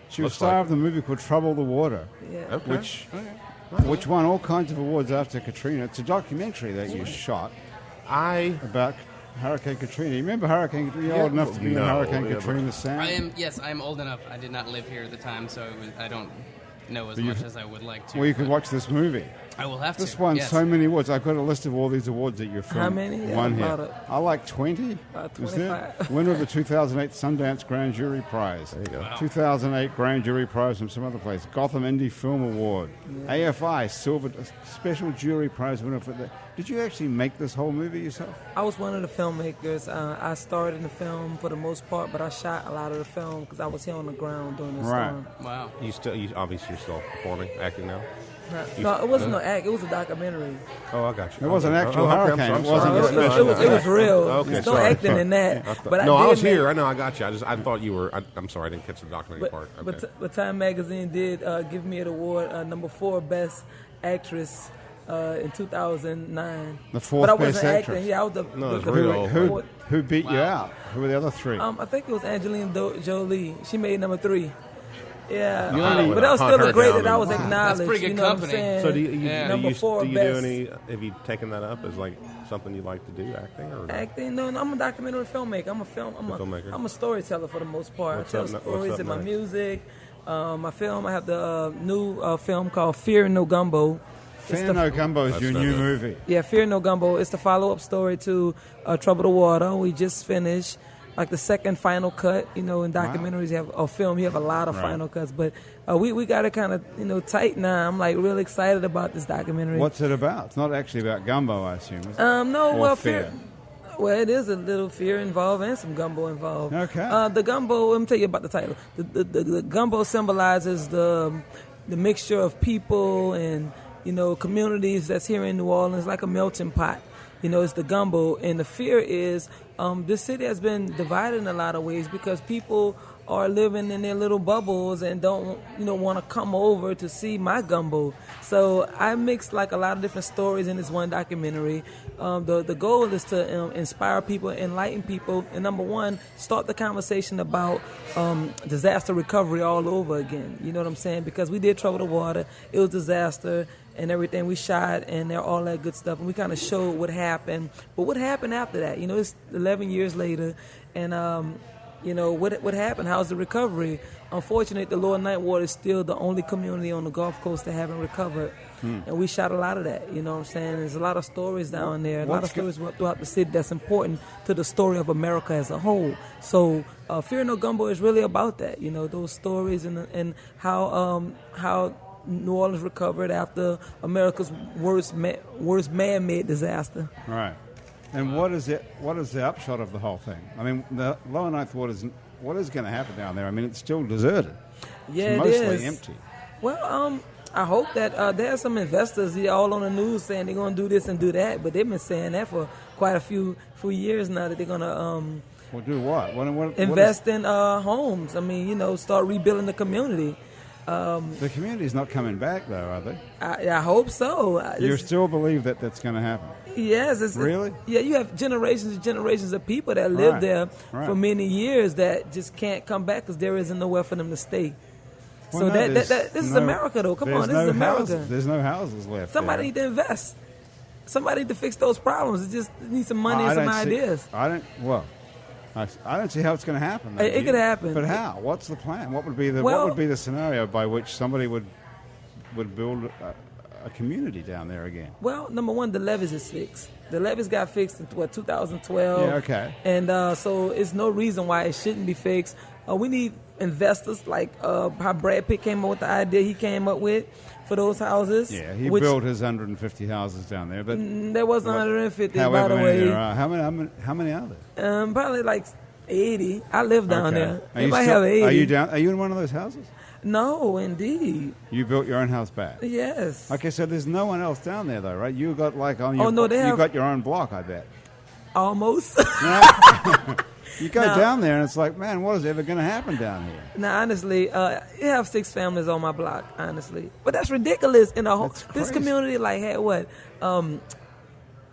She was star of the movie called Trouble the Water, Yeah. which won all kinds of awards after Katrina. It's a documentary that you shot about Hurricane Katrina. You remember Hurricane Katrina? You're old enough to be in Hurricane Katrina, Sam? Yes, I am old enough. I did not live here at the time, so I don't know as much as I would like to. Well, you could watch this movie. I will have to. This won so many awards. I've got a list of all these awards that your film How many? won Yeah, here. I like 20. 25. Winner of the 2008 Sundance Grand Jury Prize. There you go. Wow. 2008 Grand Jury Prize from some other place. Gotham Indie Film Award. Yeah. AFI Silver Special Jury Prize winner for the. Did you actually make this whole movie yourself? I was one of the filmmakers. I starred in the film for the most part, but I shot a lot of the film because I was here on the ground during the storm. Wow. You obviously you're still performing, acting now. No, it wasn't no act. It was a documentary. Oh, I got you. It was an actual I'm hurricane. sorry. It wasn't a special. It was real. Okay, There's no sorry. acting in that. But I was did here. I know. I got you. I thought you were. I'm sorry. I didn't catch the documentary part. Okay. But Time Magazine did give me an award, number 4 Best Actress in 2009. The 4th but I Best wasn't Actress. acting. Yeah, I was the No, it's the real. fourth. Who beat you out? Who were the other 3? I think it was Angelina Jolie. She made number 3. Yeah, You only- but that was Hunt still her a great down that I and- was Wow. acknowledged. That's pretty good you know company. What I'm saying? So do you Number 4 do best. any? Have you taken that up as like something you like to do, acting or? Acting? No, I'm a documentary filmmaker. I'm a filmmaker. I'm a storyteller for the most part. What's I tell up stories in my next? music. My film. I have the new film called Fear No Gumbo. Fear No Gumbo is That's your not new it. movie. Yeah, Fear No Gumbo. It's the follow-up story to Trouble the Water. We just finished like the second final cut. You know, in documentaries, you have a film. You have a lot of final cuts, but we got it kind of tight now. I'm like really excited about this documentary. What's it about? It's not actually about gumbo, I assume. Is it? No, Or well, fear. Well, it is a little fear involved and some gumbo involved. Okay. The gumbo. Let me tell you about the title. The gumbo symbolizes the mixture of people and communities that's here in New Orleans, like a melting pot. It's the gumbo, and the fear is this city has been divided in a lot of ways because people are living in their little bubbles and don't want to come over to see my gumbo. So I mixed like a lot of different stories in this one documentary. The goal is to inspire people, enlighten people, and number one, start the conversation about disaster recovery all over again. You know what I'm saying? Because we did Trouble the Water, it was disaster and everything. We shot and all that good stuff, and we kind of showed what happened. But what happened after that? It's 11 years later, and what happened? How's the recovery? Unfortunately, the Lower Ninth Ward is still the only community on the Gulf Coast that haven't recovered. And we shot a lot of that, you know what I'm saying? There's a lot of stories down there, a lot of stories throughout the city that's important to the story of America as a whole. So Fear No Gumbo is really about that, those stories and how New Orleans recovered after America's worst man-made disaster. Right. And what is the upshot of the whole thing? I mean, the Lower Ninth Ward what is going to happen down there? I mean, it's still deserted. Yeah, it's it mostly is. empty. Well, I hope that there are some investors all on the news saying they're going to do this and do that, but they've been saying that for quite a few years now that they're going to Well, do what? invest in homes. I mean, start rebuilding the community. The community's not coming back, though, are they? I hope so. You still believe that that's going to happen? Yes. Really? Yeah, you have generations and generations of people that live there for many years that just can't come back because there isn't nowhere for them to stay. Well, So no, this is America, though. Come on, this is America. There's no houses left. Somebody there. need to invest. Somebody need to fix those problems. It just needs some money and some ideas. I don't see how it's going to happen. Though, It could happen. But how? What's the plan? What would be the scenario by which somebody would build a community down there again? Well, number one, the levees is fixed. The levees got fixed in 2012. Yeah, okay. And so it's no reason why it shouldn't be fixed. We need investors like how Brad Pitt came up with the idea he came up with for those houses. Yeah, he built his 150 houses down there. But there was 150, by the many way. there are. How many are there? Probably like 80. I live down there. Are They might have 80. Are you in one of those houses? No, indeed. You built your own house back? Yes. Okay, so there's no one else down there, though, right? You got have got your own block, I bet. Almost. You go down there, and it's like, man, what is ever going to happen down here? Now, honestly, you have 6 families on my block, honestly. But that's ridiculous. In this community, like, had what?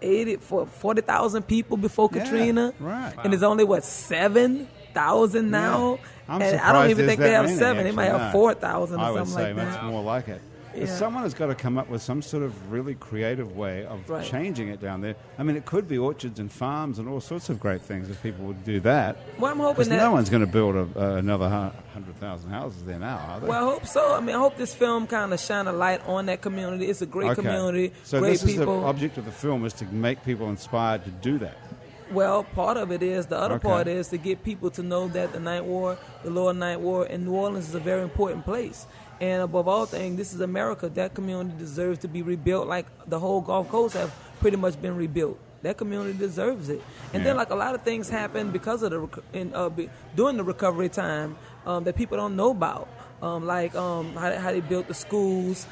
40,000 people before Katrina. Right. And there's only, 7,000 now? I'm and surprised I don't even there's think they that have many, 7. They might actually, have no. 4,000 or I would something say like much that. more like it. But someone has got to come up with some sort of really creative way of changing it down there. I mean, it could be orchards and farms and all sorts of great things if people would do that. Well, I'm hoping that no one's going to build another 100,000 houses there now, are they? Well, I hope so. I mean, I hope this film kind of shine a light on that community. It's a great community, so great this is people. the object of the film, is to make people inspired to do that. Well, part of it is. The other part is to get people to know that the Lower Ninth Ward in New Orleans is a very important place. And above all things, this is America. That community deserves to be rebuilt like the whole Gulf Coast have pretty much been rebuilt. That community deserves it. And then, like, a lot of things happen because of during the recovery time that people don't know about. How they built the schools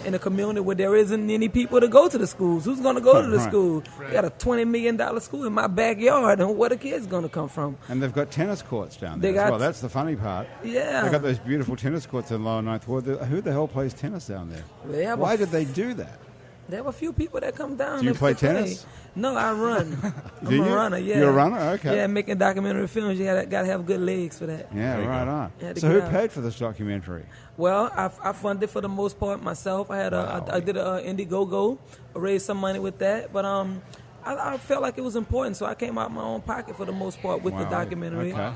in a community where there isn't any people to go to the schools. Who's going to go to the school? Right. They got a $20 million school in my backyard, and where the kids going to come from? And they've got tennis courts down there as well. That's the funny part. Yeah. They've got those beautiful tennis courts in Lower Ninth Ward. Who the hell plays tennis down there? Why did they do that? There have a few people that come down. Do you play tennis? No, I run. I'm a runner, yeah. You're a runner? Okay. Yeah, making documentary films, you got to have good legs for that. Yeah, right on. So who paid for this documentary? Well, I funded for the most part myself. I did an Indiegogo, raised some money with that, but I felt like it was important, so I came out of my own pocket for the most part with the documentary. Okay.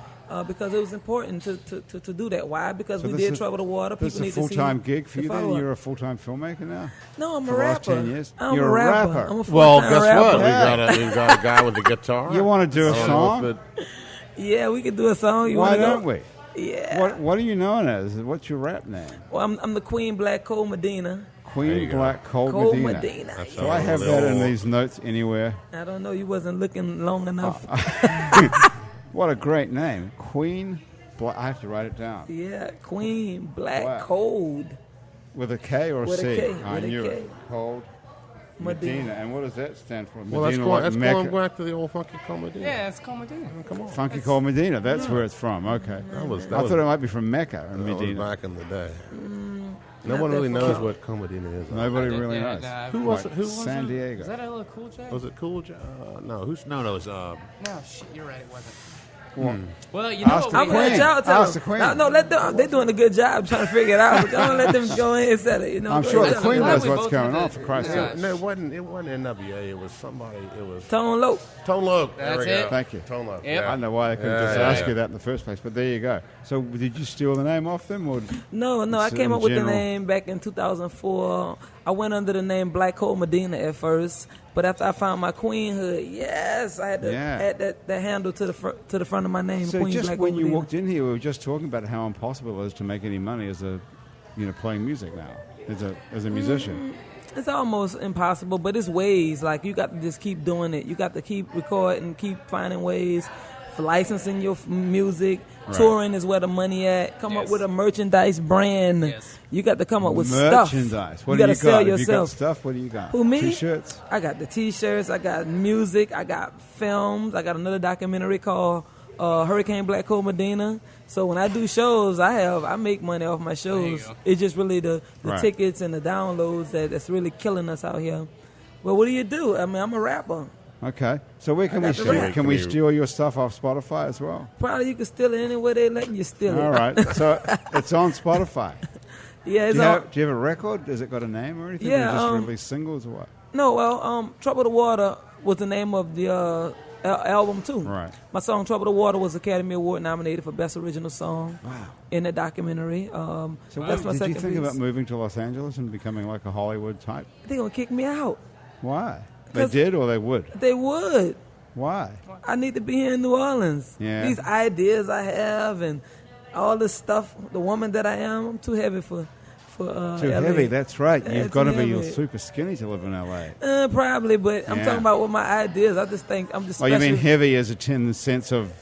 Because it was important to do that. Why? Because we did Trouble the Water. People need to see. This is a full-time gig for you then? You're a full-time filmmaker now? No, I'm a rapper. For the last 10 years? You're a rapper. I'm a well, guess rapper. what? We got a guy with a guitar. You want to do a song? Yeah, we could do a song. Why don't we? Yeah. What are you known as? What's your rap name? Well, I'm the Queen Black Kold Madina. Queen Black Kold Madina. Do I have that in these notes anywhere? I don't know. You wasn't looking long enough. What a great name. Queen Black. I have to write it down. Yeah, Queen Black Kold. With a K or a C? With a K. I knew it. Kold Madina. And what does that stand for? Well, Medina, that's going back to the old Funky Kold Madina. Yeah, it's Kold Madina. Come on. Funky Kold Madina. That's where it's from. Okay. I thought it might be from Mecca or Medina. Back in the day. No one really knows what Kold Madina is. Nobody really knows. Who was it? San Diego. Is that a little Cool J? Was it Cool J? No. No, it was. No, shit, you're right. It wasn't. Well, you know, I'm going to tell them. No, let them. They're doing a good job trying to figure it out. Don't let them go in and set it. You know, I'm sure the Queen knows what's going on. For Christ's sake. No, it wasn't NWA. It was somebody. It was Tone Loc. Tone Loc. That's it. Thank you. Tone Loc. Yep. I don't know why I couldn't just ask you that in the first place, but there you go. So, did you steal the name off them, or no? I came up with the name back in 2004. I went under the name Black Kold Madina at first. But after I found my queenhood, yes, I had to add that handle to the front of my name. So Queen just Black when Kold you Madina. walked in here, we were just talking about how impossible it is to make any money as playing music now, as a musician. It's almost impossible, but it's ways. Like, you got to just keep doing it. You got to keep recording, keep finding ways for licensing your music. Right. Touring is where the money at. Come up with a merchandise brand. Yes. You got to come up with stuff. Merchandise. What you do you got? Sell yourself. Have you got stuff? What do you got? Who, me? T-shirts? I got the T-shirts. I got music. I got films. I got another documentary called Hurricane Black Kold Madina. So when I do shows, I make money off my shows. It's just really the tickets and the downloads that's really killing us out here. Well, what do you do? I mean, I'm a rapper. Okay. So where can we steal? Can we steal your stuff off Spotify as well? Probably you can steal it anywhere they let you steal it. All right. So it's on Spotify. Yeah, do you have a record? Has it got a name or anything? Yeah. Or just release singles or what? No, well, Trouble the Water was the name of the album too. Right. My song Trouble the Water was Academy Award nominated for Best Original Song. Wow. In the documentary. So that's my second did you think piece. about moving to Los Angeles and becoming like a Hollywood type? They're going to kick me out. Why? They did or they would? They would. Why? I need to be here in New Orleans. Yeah. These ideas I have and all this stuff, the woman that I am, I'm too heavy for too LA. heavy, that's right. Yeah, You've got to heavy. be super skinny to live in LA. Probably, but I'm talking about what my ideas. I just think I'm just. Oh, you mean heavy as in the sense of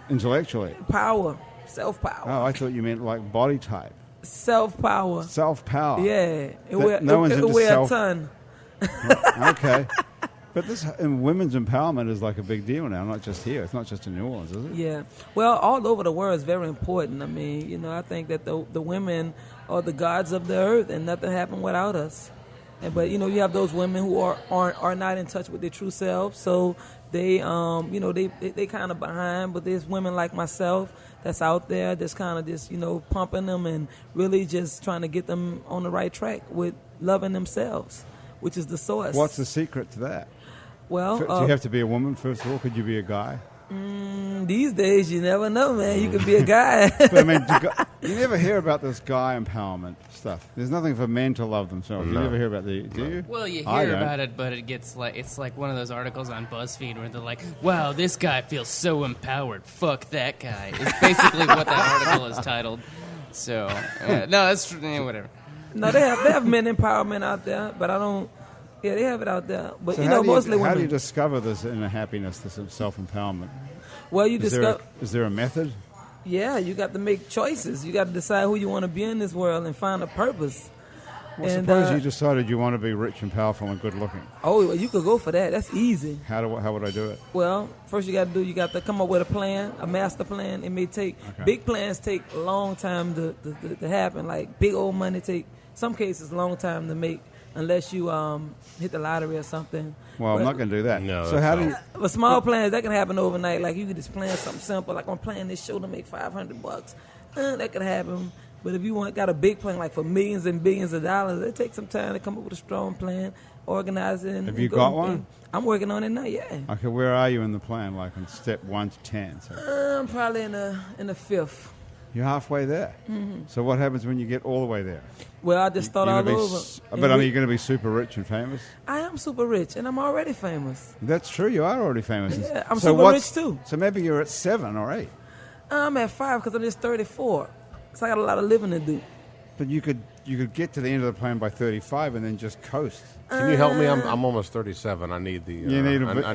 intellectually? Power, self-power. Oh, I thought you meant like body type. Self-power. Self-power. Yeah. No one's into a ton. Okay. But this women's empowerment is like a big deal now, not just here. It's not just in New Orleans, is it? Yeah. Well, all over the world is very important. I mean, I think that the women are the gods of the earth, and nothing happened without us. But you have those women who are not in touch with their true selves, so they they kind of behind. But there's women like myself that's out there that's kind of just, pumping them and really just trying to get them on the right track with loving themselves, which is the source. What's the secret to that? Well, do you have to be a woman, first of all? Could you be a guy? These days, you never know, man. You could be a guy. But I mean, you never hear about this guy empowerment stuff. There's nothing for men to love themselves. No. You never hear about do you? Well, you hear about it, but it's like one of those articles on BuzzFeed where they're like, "Wow, this guy feels so empowered. Fuck that guy." It's basically what that article is titled. So, no, that's whatever. No, they have men empowerment out there, but I don't. Yeah, they have it out there, but So mostly women. How do you discover this inner happiness, this self-empowerment? Well, Is there a method? Yeah, you got to make choices. You got to decide who you want to be in this world and find a purpose. Well, suppose you decided you want to be rich and powerful and good looking. Oh, well, you could go for that. That's easy. How would I do it? Well, first you got to come up with a plan, a master plan. It may take big plans take a long time to happen. Like big old money take some cases a long time to make. Unless you hit the lottery or something. Well, I'm not going to do that. No. So how do you... But small plans, that can happen overnight. Like you could just plan something simple. Like I'm planning this show to make $500. That could happen. But if you got a big plan, like for millions and billions of dollars, it takes some time to come up with a strong plan, organize it. Have you got one? I'm working on it now, yeah. Okay, where are you in the plan, like in step 1 to 10? So I'm probably in the fifth. you're halfway there. Mm-hmm. So what happens when you get all the way there? Well, I just start all over. But are you going to be super rich and famous? I am super rich, and I'm already famous. That's true. You are already famous. Yeah, I'm super rich, too. So maybe you're at 7 or 8. I'm at 5 because I'm just 34. So I got a lot of living to do. But you could get to the end of the plan by 35 and then just coast. Can you help me? I'm almost 37. I need the. You need a bit. I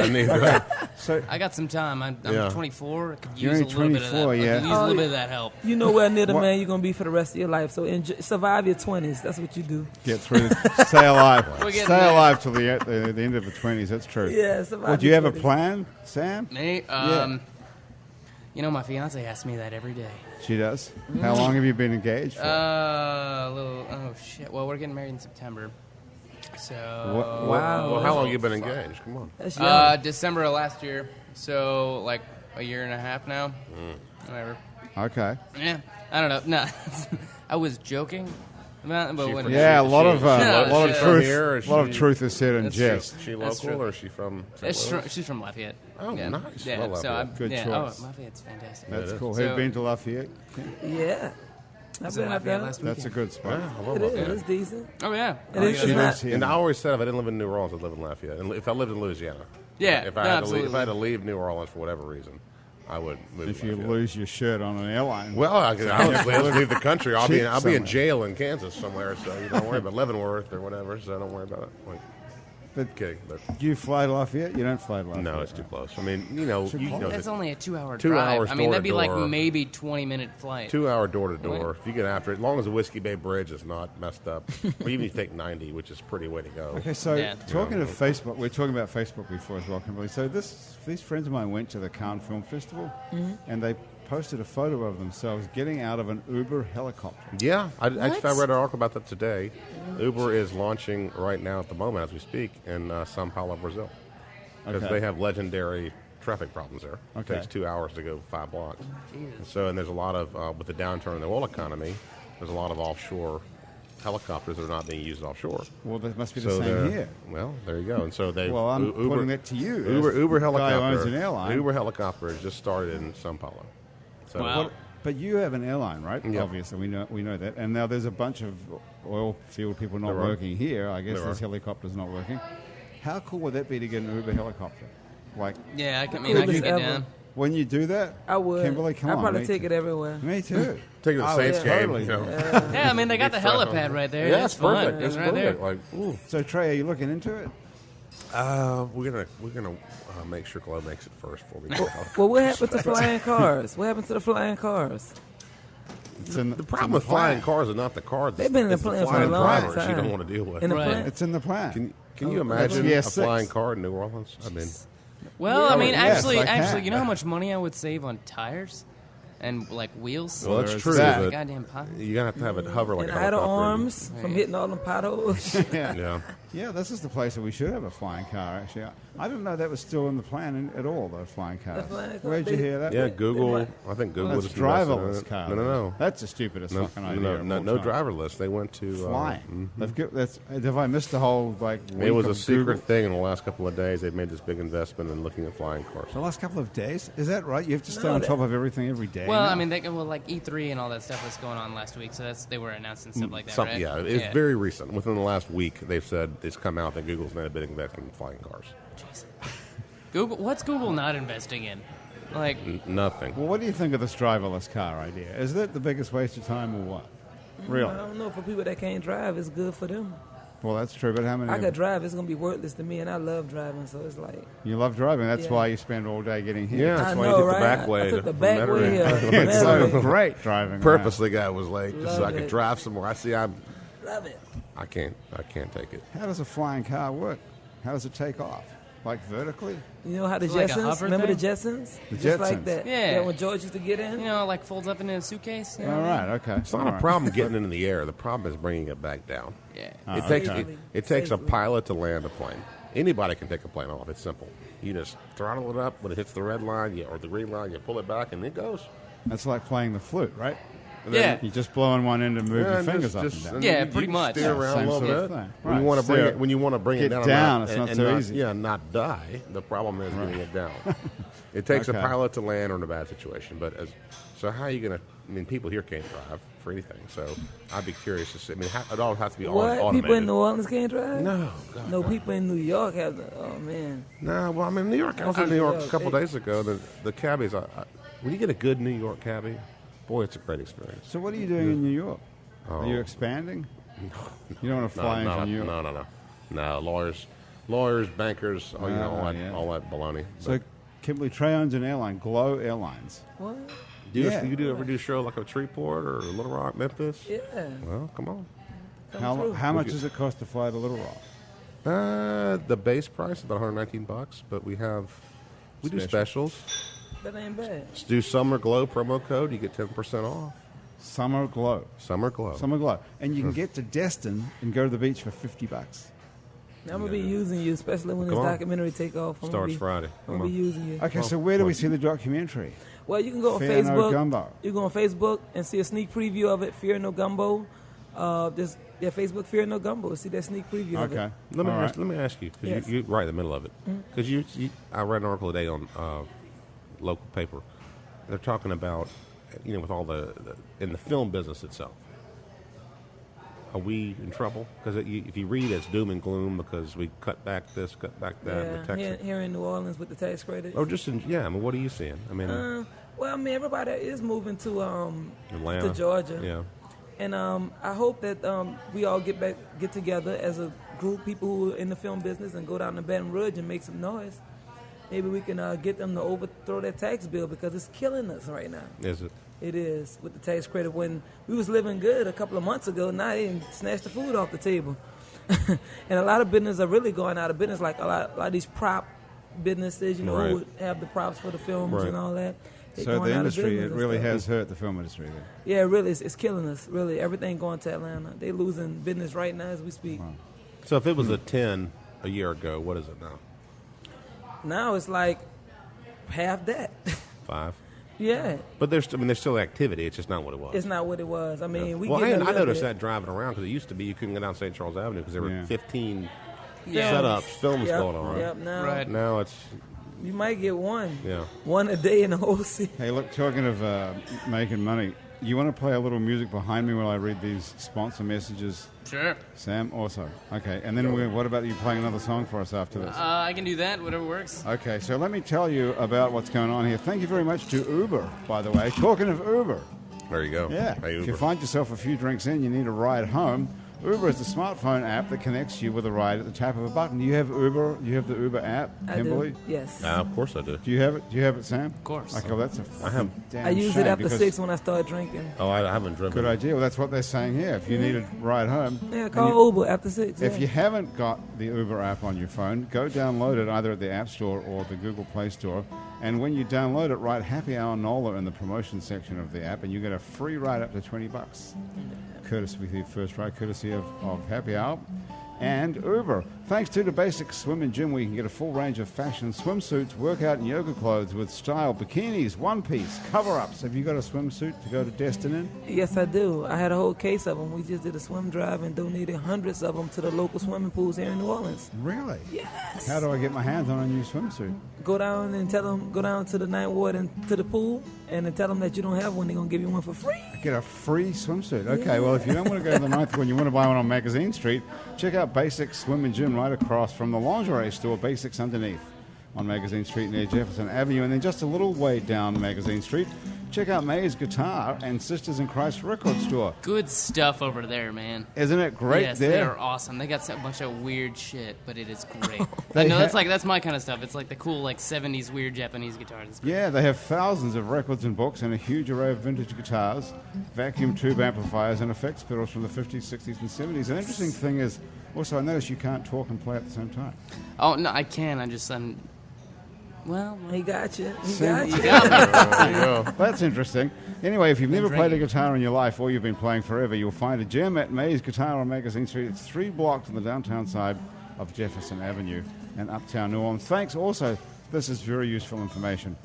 need So I got some time. I'm 24. I could You're use a only little bit of 24, that. yeah. I could use a little bit of that help. You know where near the man you're going to be for the rest of your life. So survive your 20s. That's what you do. get through. Stay alive. We're getting Stay there. alive till the end of the 20s. That's true. Yeah, survive Well, do you your have a 20s. plan, Sam? Me? Yeah. My fiance asks me that every day. She does. How long have you been engaged for? Well, we're getting married in September. So. Wow. Well, how long you been engaged? Come on. That's young. December of last year. So, like a year and a half now. Whatever. Okay. Yeah. I don't know. No. I was joking. But when Yeah, a lot of Here, truth is said in That's jest. Is she That's local true. or is she from? St. Louis? she's from Lafayette. Oh, yeah. nice. Yeah, Well, so Lafayette. Good choice. Oh, Lafayette's fantastic. That's it is. cool. So- Have you been to Lafayette? Yeah. I've Was been in out Lafayette there. last That's a weekend? good spot. Yeah, I love It Lafayette. is. It's decent. Oh, yeah. It's She not- lives here. And I always said if I didn't live in New Orleans, I'd live in Lafayette. And if I lived in Louisiana, Yeah, If I no, had absolutely. to leave New Orleans for whatever reason, I would move. If to you Lafayette. lose your shirt on an airline. Well, I'll leave the country. I'll be Somewhere. in jail in Kansas somewhere, so you don't worry about Leavenworth or whatever. So don't worry about it. But Kidding, but do you fly to Lafayette? You don't fly to Lafayette. no, it's too close. I mean, That's only a 2-hour 2 drive. hours I mean, door that'd to be like door. maybe 20-minute flight. 2 hour door to door. If you get after it, as long as the Whiskey Bay Bridge is not messed up, or even if you take 90, which is a pretty way to go. Okay, so Yeah. talking to Facebook, we are talking about Facebook before as well, Kimberly. So these friends of mine went to the Cannes Film Festival, and they posted a photo of themselves getting out of an Uber helicopter. Yeah, I read an article about that today. Uber is launching right now at the moment as we speak in Sao Paulo, Brazil, because Okay. they have legendary traffic problems there. Okay. It takes 2 hours to go 5 blocks. And there's a lot of with the downturn in the oil economy, there's a lot of offshore helicopters that are not being used offshore. Well, that must be the So same they're- here. Well, there you go. And so they. Well, I'm Uber, putting that to you. Uber as the guy helicopter. who owns an airline. Uber helicopter has just started in Sao Paulo. So Wow. But you have an airline, right? Yep. Obviously, we know that. And now there's a bunch of oil field people not There are. working here. I guess There this are. helicopter's not working. How cool would that be to get an Uber helicopter? Like, Yeah, I can Coolest get ever. down. when you do that, I would. Kimberly, come I'd on. probably me take too. it everywhere. Me too. Take it to the Oh, Saints yeah, game. totally. You know. Yeah, I mean, they got the Big front helipad on. right there. Yeah, It's it's perfect. fun. It's right perfect. there. Like, ooh. So, Trey, are you looking into it? We're gonna make sure Chloe makes it first before we go. Well, what happened to flying cars? What happened to the flying cars? It's in The problem with flying cars is not the car. They've been in the it's plane the for a flying long driver she time. don't want to deal with. In the Right. plane? It's in the plan. Can you imagine Yeah, a 6. flying car in New Orleans? I mean, Well, I mean, yes, actually, I can. you know how much money I would save on tires? and like wheels. Well, that's true. that. But Goddamn pot. you're gonna have to have it hover like And a idle helicopter. arms from hitting all them potholes. Yeah. Yeah, this is the place that we should have a flying car, actually. I didn't know that was still in the plan at all, the flying cars. The flying car, Where'd you hear that? Yeah, Google. I think Google That's just invested in driverless it. car. No. That's the stupidest fucking idea. No driverless. They went to Flying. Have I missed the whole, like, It was week a of secret Google? thing in the last couple of days. They've made this big investment in looking at flying cars. The last couple of days? Is that right? You have to stay No, on that- top of everything every day? Well, now? I mean, like E3 and all that stuff was going on last week, so they were announcing stuff like that, right? Yeah, it's very recent. Within the last week, they've said it's come out that Google's made a big investment in flying cars. Google. What's Google not investing in? Like, Nothing. Well, what do you think of this driverless car idea? Is that the biggest waste of time or what? Really? I don't know. For people that can't drive, it's good for them. Well, that's true, but how many? I could drive. It's going to be worthless to me, and I love driving, so it's like... You love driving. That's Yeah. why you spend all day getting here. Yeah, that's I why know, you took right? the back way. I took to- the from back way Metairie. here. It's so Metairie. great driving. Purposely, guy was late just so I Love could it. drive somewhere. I see. Love it. I can't take it. How does a flying car work? How does it take off? Like vertically? You know how the It's like a Jetsons? hover Remember thing? the Jetsons? The Just Jetsons. like that. Yeah. When George used to get in. you know, like folds up into a suitcase. You know All what I mean? right, okay. It's not a problem getting it in the air. The problem is bringing it back down. Yeah. It takes okay. it takes a Safely. pilot to land a plane. Anybody can take a plane off. It's simple. You just throttle it up when it hits the red line or the green line. You pull it back and it goes. That's like playing the flute, right? And Yeah. You just blow in one end and move your and fingers up just- and down. Yeah, you pretty can much. Steer Yeah, around same a little sort of bit. thing. When you Right, want to bring steer- it, when you want to bring get it down, down, and it's not and so easy. Yeah, not die. The problem is getting it down. It takes Okay. a pilot to land or in a bad situation. But so how are you going to? I mean, people here can't drive for anything. So I'd be curious to see. I mean, it all has to be What? automated. People in New Orleans can't drive? No, God, No, people in New York have the... Oh, man. no. Well, I mean, New York. I was in New York a couple days ago. The cabbies. When you get a good New York cabbie, boy, it's a great experience. So what are you doing in New York? Are you expanding? You don't want to fly into New York? No. Lawyers, bankers, all that baloney. So Kimberly, Trey owns an airline, Glow Airlines. What? You Yeah. ever do a show like a Shreveport or Little Rock, Memphis? Yeah. Well, come on. How much does it cost to fly to Little Rock? The base price is about $119, but we do specials. That ain't bad. Let's do Summer Glow promo code. You get 10% off. Summer Glow. Summer Glow. Summer Glow. And you can get to Destin and go to the beach for $50. I'm going to be using you, especially when this Come on. documentary take off. Starts Friday. I'm going to be using you. Okay, so where do we see the documentary? Well, you can go on Fear No Facebook. Gumbo. You go on Facebook and see a sneak preview of it, Fear No Gumbo. Facebook, Fear No Gumbo. See that sneak preview of Okay. it. Let All right. me ask you, because Yes. you're right in the middle of it. Because I read an article today on local paper. They're talking about, with all in the film business itself. Are we in trouble? Because if you read, it's doom and gloom because we cut back this, cut back that. Yeah, with Texas. here in New Orleans with the tax credits. Or just I mean, what are you seeing? I mean, Well, I mean, everybody is moving to Atlanta, to Georgia. Yeah. And I hope that we all get together as a group, people who are in the film business, and go down to Baton Rouge and make some noise. Maybe we can get them to overthrow that tax bill because it's killing us right now. Is it? It is, with the tax credit. When we was living good a couple of months ago, now they didn't snatch the food off the table. And a lot of businesses are really going out of business, like a lot of these prop businesses, who Right. would have the props for the films Right. and all that. They're So going the out of industry, business it and really stuff. has hurt the film industry then. Yeah, really, it's killing us. Really, everything going to Atlanta. They losing business right now as we speak. Wow. So if it was a 10 a year ago, what is it now? Now it's like half that. 5. Yeah, But there's still activity. It's just not what it was. it's not what it was. I mean, we well, getting a I little noticed bit. that driving around because it used to be you couldn't go down St. Charles Avenue because there were Yeah. 15 Yeah. setups, films Yep, going on. Yep, now Right. Now it's you might get one. Yeah. One a day in the whole city. Hey, look, talking of making money, you want to play a little music behind me while I read these sponsor messages? Sure. Sam, also. Okay, and then what about you playing another song for us after this? I can do that, whatever works. Okay, so let me tell you about what's going on here. Thank you very much to Uber, by the way. Talking of Uber, there you go. yeah, Hey, if Uber. you find yourself a few drinks in, you need a ride home, Uber is the smartphone app that connects you with a ride at the tap of a button. Do you have Uber? You have the Uber app, Kimberly? I do. Yes. Of course I do. Do you have it? Do you have it, Sam? Of course. Okay, well, that's a damn I use shame it after because- 6 when I start drinking. Oh, I haven't driven. Good idea. Well, that's what they're saying here. If you need a ride home. Yeah, call Uber after 6. If you haven't got the Uber app on your phone, go download it either at the App Store or the Google Play Store. And when you download it, write Happy Hour NOLA in the promotion section of the app, and you get a free ride up to $20. Courtesy of your first ride, courtesy of Happy Hour and Uber. Thanks to the Basic Swim and Gym, where you can get a full range of fashion swimsuits, workout and yoga clothes with style, bikinis, one-piece, cover-ups. Have you got a swimsuit to go to Destin in? Yes, I do. I had a whole case of them. We just did a swim drive and donated hundreds of them to the local swimming pools here in New Orleans. Really? Yes. How do I get my hands on a new swimsuit? Go down and tell them, go down to the ninth ward and to the pool, and then tell them that you don't have one. They're going to give you one for free. Get a free swimsuit. Okay, well, if you don't want to go to the ninth one, you want to buy one on Magazine Street, check out Basic Swim and Gym right across from the lingerie store, Basics Underneath, on Magazine Street near Jefferson Avenue. And then just a little way down Magazine Street, check out May's Guitar and Sisters in Christ Record Store. Good stuff over there, man. Isn't it great yes, there? They are awesome. They got a bunch of weird shit, but it is great. I know that's my kind of stuff. It's like the cool 70s weird Japanese guitars. Yeah, they have thousands of records and books and a huge array of vintage guitars, vacuum tube amplifiers, and effects pedals from the 50s, 60s, and 70s. An interesting thing is, also, I noticed you can't talk and play at the same time. Oh, no, I can. Well, He got you. He See? got you. There you go. That's interesting. Anyway, if you've never played a drinking. guitar in your life or you've been playing forever, you'll find a gem at May's Guitar on Magazine Street. It's 3 blocks on the downtown side of Jefferson Avenue in uptown New Orleans. Thanks also, this is very useful information,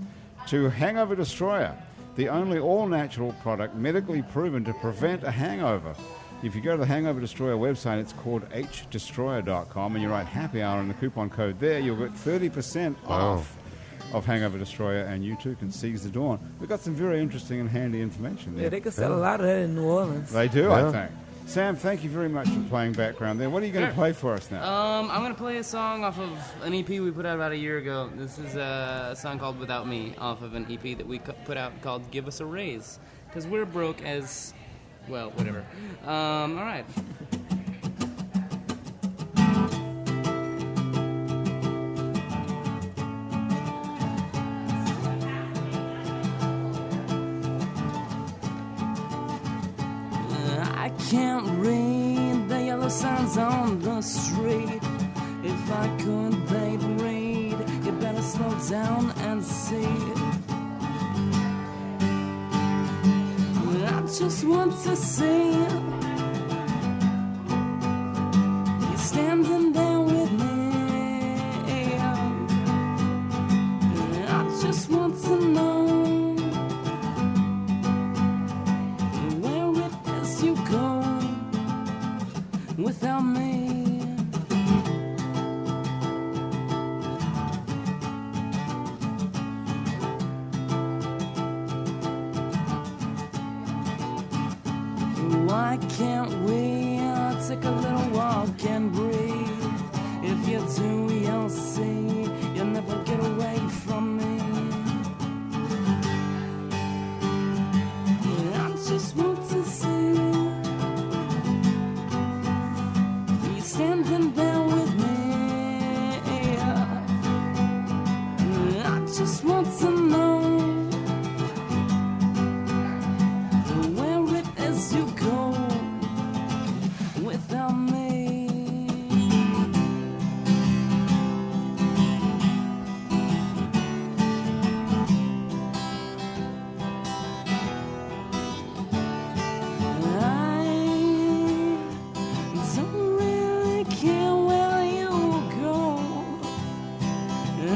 to Hangover Destroyer, the only all-natural product medically proven to prevent a hangover. If you go to the Hangover Destroyer website, it's called hdestroyer.com, and you write Happy Hour in the coupon code there, you'll get 30% off of Hangover Destroyer, and you too can seize the dawn. We've got some very interesting and handy information there. Yeah, they can sell a lot of that in New Orleans. They do, Yeah. I think. Sam, thank you very much for playing background there. What are you going to play for us now? I'm going to play a song off of an EP we put out about a year ago. This is a song called Without Me off of an EP that we put out called Give Us a Raise. Because we're broke as, well, whatever. All right. I can't read the yellow signs on the street. If I could, they'd read. You better slow down and see. I just want to see you standing there with me. I just want to know where it is you go without me. Why can't we take a little walk and breathe? If you do, you'll see you'll never get away from me. I just want to see you standing there with me. I just want to know where it is you go without me. I don't really care where you go. I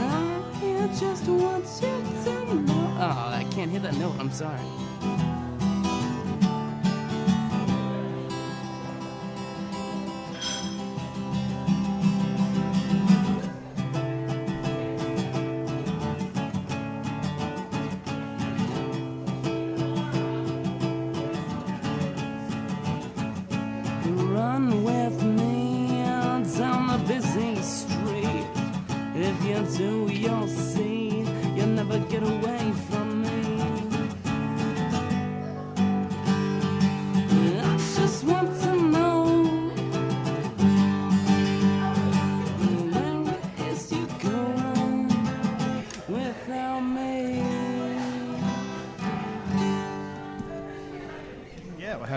just want you to know. Oh, I can't hit that note. I'm sorry. Run with me down the busy street. If you do, you'll see you'll never get away from me. I just want to know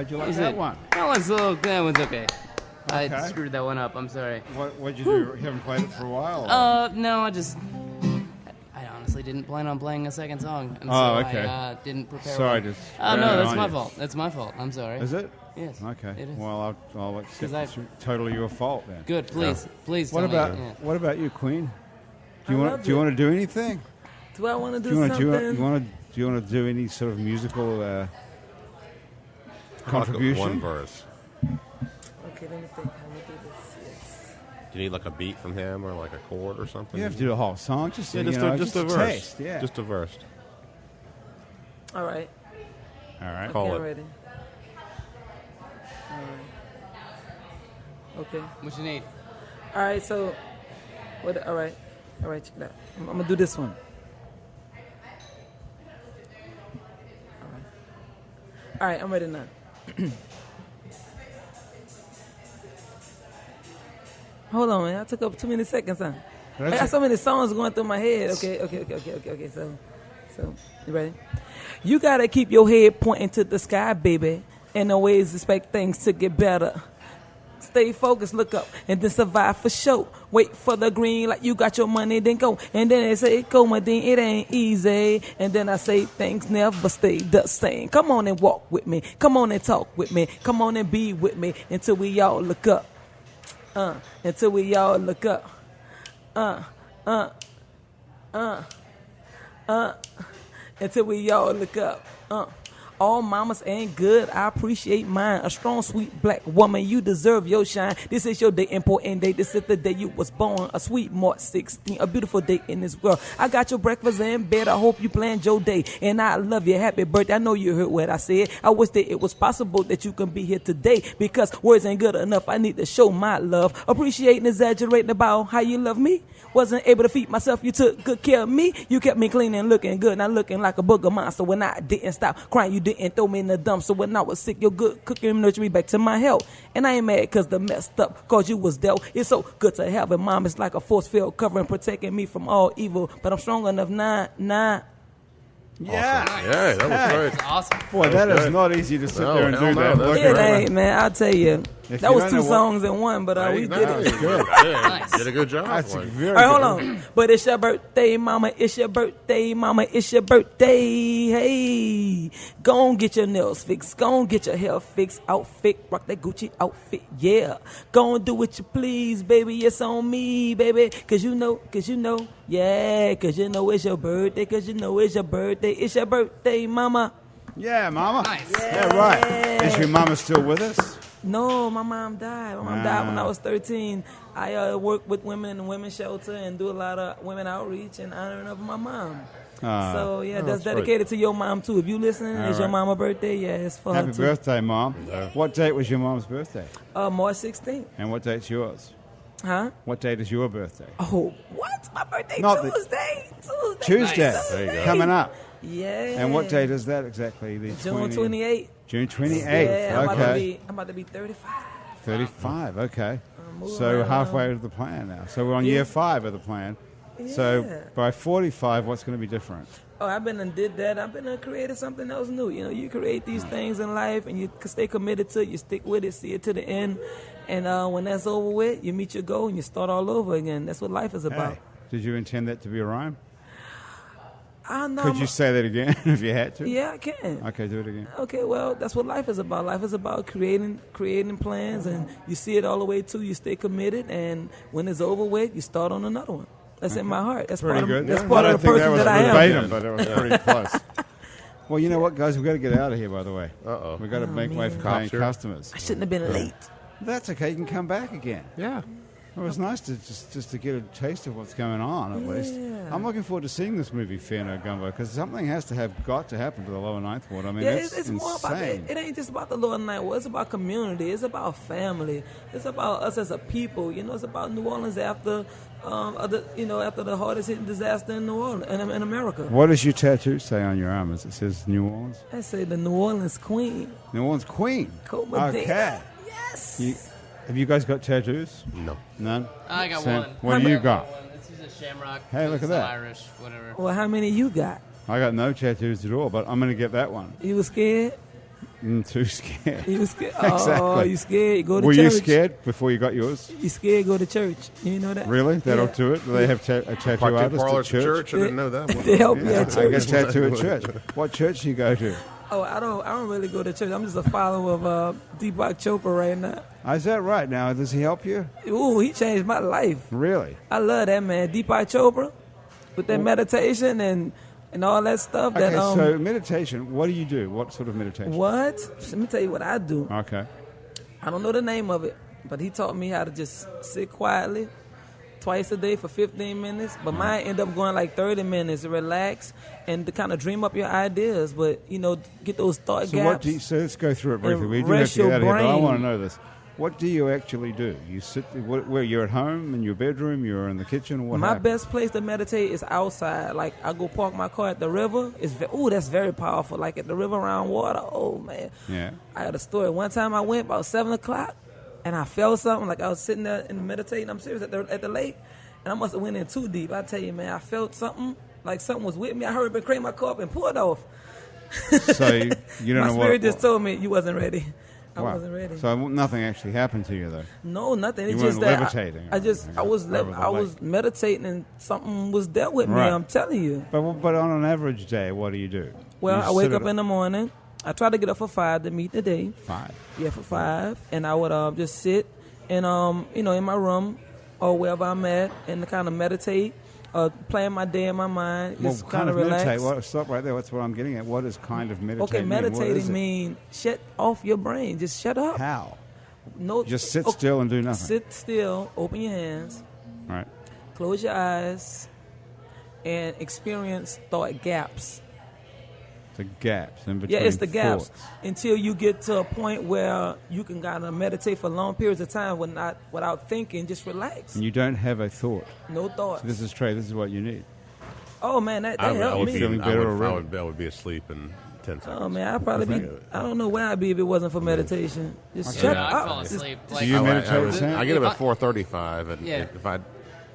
How'd you like that one? That one's okay. I screwed that one up. I'm sorry. What'd you do? You haven't played it for a while? No, I honestly didn't plan on playing a second song. And okay. I didn't prepare. Sorry, one. just. No, that's my fault. That's my fault. I'm sorry. Is it? Yes. Okay. It is. Well, I'll accept it's totally your fault then. Good. Please. Please. What about you, Queen? Do you want to do anything? Do I want to do something? Do you want to do any sort of musical contribution? One verse. Okay, let me think. How we do this? Yes. Do you need like a beat from him or like a chord or something? You have to do a whole song, just a verse. Taste, yeah. Just a verse. All right. Call it. I'm ready. All right. Okay. What you need? All right. So, what? All right. Check it out. I'm gonna do this one. All right. I'm ready now. Hold on, man. I took up too many seconds, huh? I got so many songs going through my head. Okay. So, you ready? You gotta keep your head pointing to the sky, baby, and always expect things to get better. Stay focused, look up, and then survive for sure. Wait for the green, like you got your money, then go. And then they say, Kold Madina, it ain't easy. And then I say, things never stay the same. Come on and walk with me. Come on and talk with me. Come on and be with me until we all look up. Until we all look up. Until we all look up. All mamas ain't good, I appreciate mine. A strong, sweet black woman, you deserve your shine. This is your day, important day. This is the day you was born. A sweet March 16, a beautiful day in this world. I got your breakfast in bed, I hope you planned your day. And I love you, happy birthday. I know you heard what I said. I wish that it was possible that you can be here today. Because words ain't good enough, I need to show my love. Appreciating, exaggerating about how you love me. Wasn't able to feed myself, you took good care of me. You kept me clean and looking good, not looking like a booger monster. When I didn't stop crying, you didn't throw me in the dump. So when I was sick, your good cooking nurtured me back to my health. And I ain't mad cause the messed up, cause you was dealt. It's so good to have a mom. It's like a force field covering, protecting me from all evil. But I'm strong enough, nah. Yeah. Awesome. Yeah, that was great. Awesome. Boy, that is not easy to sit there and do that. It ain't, man. I'll tell you. That was two songs in one, but we did it. Good. Nice. Did a good job. That's Like. very All right, good. hold on. But it's your birthday, mama. It's your birthday, mama. It's your birthday. Hey, go on, get your nails fixed. Go on, get your hair fixed. Outfit, rock that Gucci outfit. Yeah. Go on, do what you please, baby. It's on me, baby. Cause you know. Yeah, cause you know it's your birthday. Cause you know it's your birthday. It's your birthday, mama. Yeah, Mama. Nice. Yeah, right. Is your mama still with us? No, my mom died. My mom died when I was 13. I work with women in the women's shelter and do a lot of women outreach in honor of my mom. So, yeah, that's dedicated to your mom, too. If you listening, it's your mama's birthday. Yeah, it's for her, too. Happy birthday, Mom. Yeah. What date was your mom's birthday? March 16th. And what date's yours? Huh? What date is your birthday? Oh, what? My birthday Tuesday. Nice. There you go. Coming up. Yeah. And what date is that exactly? June 28th. June 28th. Yeah, Okay. I'm about to be 35. 35. Okay. moving around. Halfway to the plan now. So we're on year 5 of the plan. Yeah. So by 45, what's going to be different? Oh, I've been and did that. I've been and created something else new. You know, you create these things in life and you stay committed to it. You stick with it, see it to the end. And when that's over with, you meet your goal and you start all over again. That's what life is about. Hey, did you intend that to be a rhyme? I know. Could you say that again if you had to? Yeah, I can. Okay, do it again. Okay, well, that's what life is about. Life is about creating plans, and you see it all the way to. You stay committed, and when it's over with, you start on another one. That's in my heart. That's pretty part good. of, that's Yeah. part I of don't the think person that I am. verbatim, but it was pretty close. Well, you know what, guys? We've got to get out of here, by the way. Uh-oh. We've got to make way for Cops paying here. customers. I shouldn't have been late. That's okay. You can come back again. Yeah. It was nice to just to get a taste of what's going on, at least. Yeah. I'm looking forward to seeing this movie, Fear No Gumbo, because something has to have got to happen to the Lower Ninth Ward. I mean, Yeah, it's it's insane. more about it ain't just about the Lower Ninth Ward. It's about community. It's about family. It's about us as a people. You know, it's about New Orleans after after the hardest hitting disaster in New Orleans in America. What does your tattoo say on your arm? It says New Orleans? I say the New Orleans Queen. New Orleans Queen. Kold Madina. Okay. Yes. Have you guys got tattoos? No. None? I got Sam, one. What do you got? This is a shamrock. Hey, look at It's that. Irish, whatever. Well, how many you got? I got no tattoos at all, but I'm going to get that one. You was scared? Too scared. You scared? Exactly. Oh, you scared? You go to Were church. you scared before you got yours? You scared? Go to church. You know that? Really? That'll do it? Do they have a tattoo Practice artist parlor at church? I didn't know that. They help you at I get church. a tattoo at church. What church do you go to? Oh, I don't really go to church. I'm just a follower of Deepak Chopra right now. Oh, is that right? Now, does he help you? Ooh, he changed my life. Really? I love that man, Deepak Chopra, with that meditation and all that stuff. Okay, that so meditation, what do you do? What sort of meditation? What? Let me tell you what I do. Okay. I don't know the name of it, but he taught me how to just sit quietly twice a day for 15 minutes. But mine end up going like 30 minutes to relax and to kind of dream up your ideas. But, you know, get those thought So gaps. so let's go through it briefly. and We do have rest to get your out of here, but I brain. want to know this. What do you actually do? You sit where you're at home, in your bedroom, you're in the kitchen, what My happens? best place to meditate is outside. Like, I go park my car at the river. That's very powerful. Like, at the river around water. Oh, man. Yeah. I had a story. One time I went about 7 o'clock, and I felt something. Like, I was sitting there and meditating. I'm serious, at the lake. And I must have went in too deep. I tell you, man, I felt something. Like something was with me. I heard it crank my car up and pull it off. So you don't My know spirit just told me you wasn't ready. I Wow. wasn't ready. So nothing actually happened to you, though? No, nothing. You It's just weren't that levitating I was over the lake. meditating and something was dealt with me. Right. I'm telling you. But on an average day, what do you do? Well, You I wake sit up at in the morning. I try to get up for 5 to meet the day. 5. Yeah, for 5, and I would just sit and in my room or wherever I'm at and kind of meditate, plan my day in my mind, Well, just kind of meditate. relax. Well, stop right there. That's what I'm getting at. What does kind of meditate Okay, mean? What is meditating it? mean shut off your brain. Just shut up. How? No, Just sit okay, still and do nothing. Sit still. Open your hands. All right. Close your eyes, and experience thought gaps. The gaps in between. Yeah, it's the gaps thoughts. until you get to a point where you can kind of meditate for long periods of time without thinking. Just relax. And you don't have a thought. No thoughts. So this is Trey. This is what you need. Oh man, that I helped would me. feeling better already. I would be asleep in 10 seconds. Oh man, I'd probably be. I don't know where I'd be if it wasn't for meditation. Just Okay. shut Yeah, up. I fall Just- asleep. Do you meditate, Sam? I get up If at 4:35, and Yeah. if I,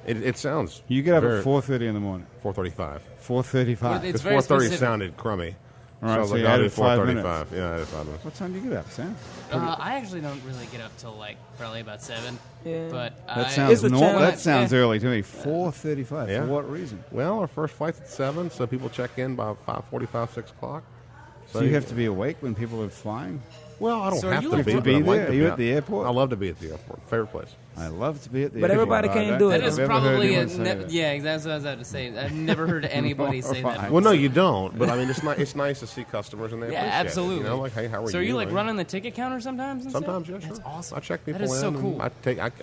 it sounds. You get up very- at 4:30 in the morning. 4:35. 4:35. It's Because very 4:30 specific. sounded crummy. All right, I was so like, you I'll do added 5 4:35. minutes. Yeah, I added 5 minutes. What time do you get up, Sam? I actually don't really get up till like probably about 7. Yeah. But That It's sounds a normal. challenge. That sounds Yeah. early to me. 4:35. Yeah. For what reason? Well, our first flight's at 7, so people check in by 5:45, 6 o'clock. So you have to be awake when people are flying? Well, I don't So are have you to like- be. To but be I like there? to Are be you out- at the airport? I love to be at the airport. Favorite place. I love to be at the But airport. everybody I can't don't do it. that think is I've ever heard probably anyone say that. yeah, that's what I was about to say. I've never heard anybody say that. Right. Well, no, you don't. But I mean, it's nice to see customers and they Yeah, appreciate it. absolutely. You know, like, hey, how are you? So are you like Right? running the ticket counter sometimes? And Sometimes, stuff? yeah, sure. That's awesome. I check people That is in. so and cool.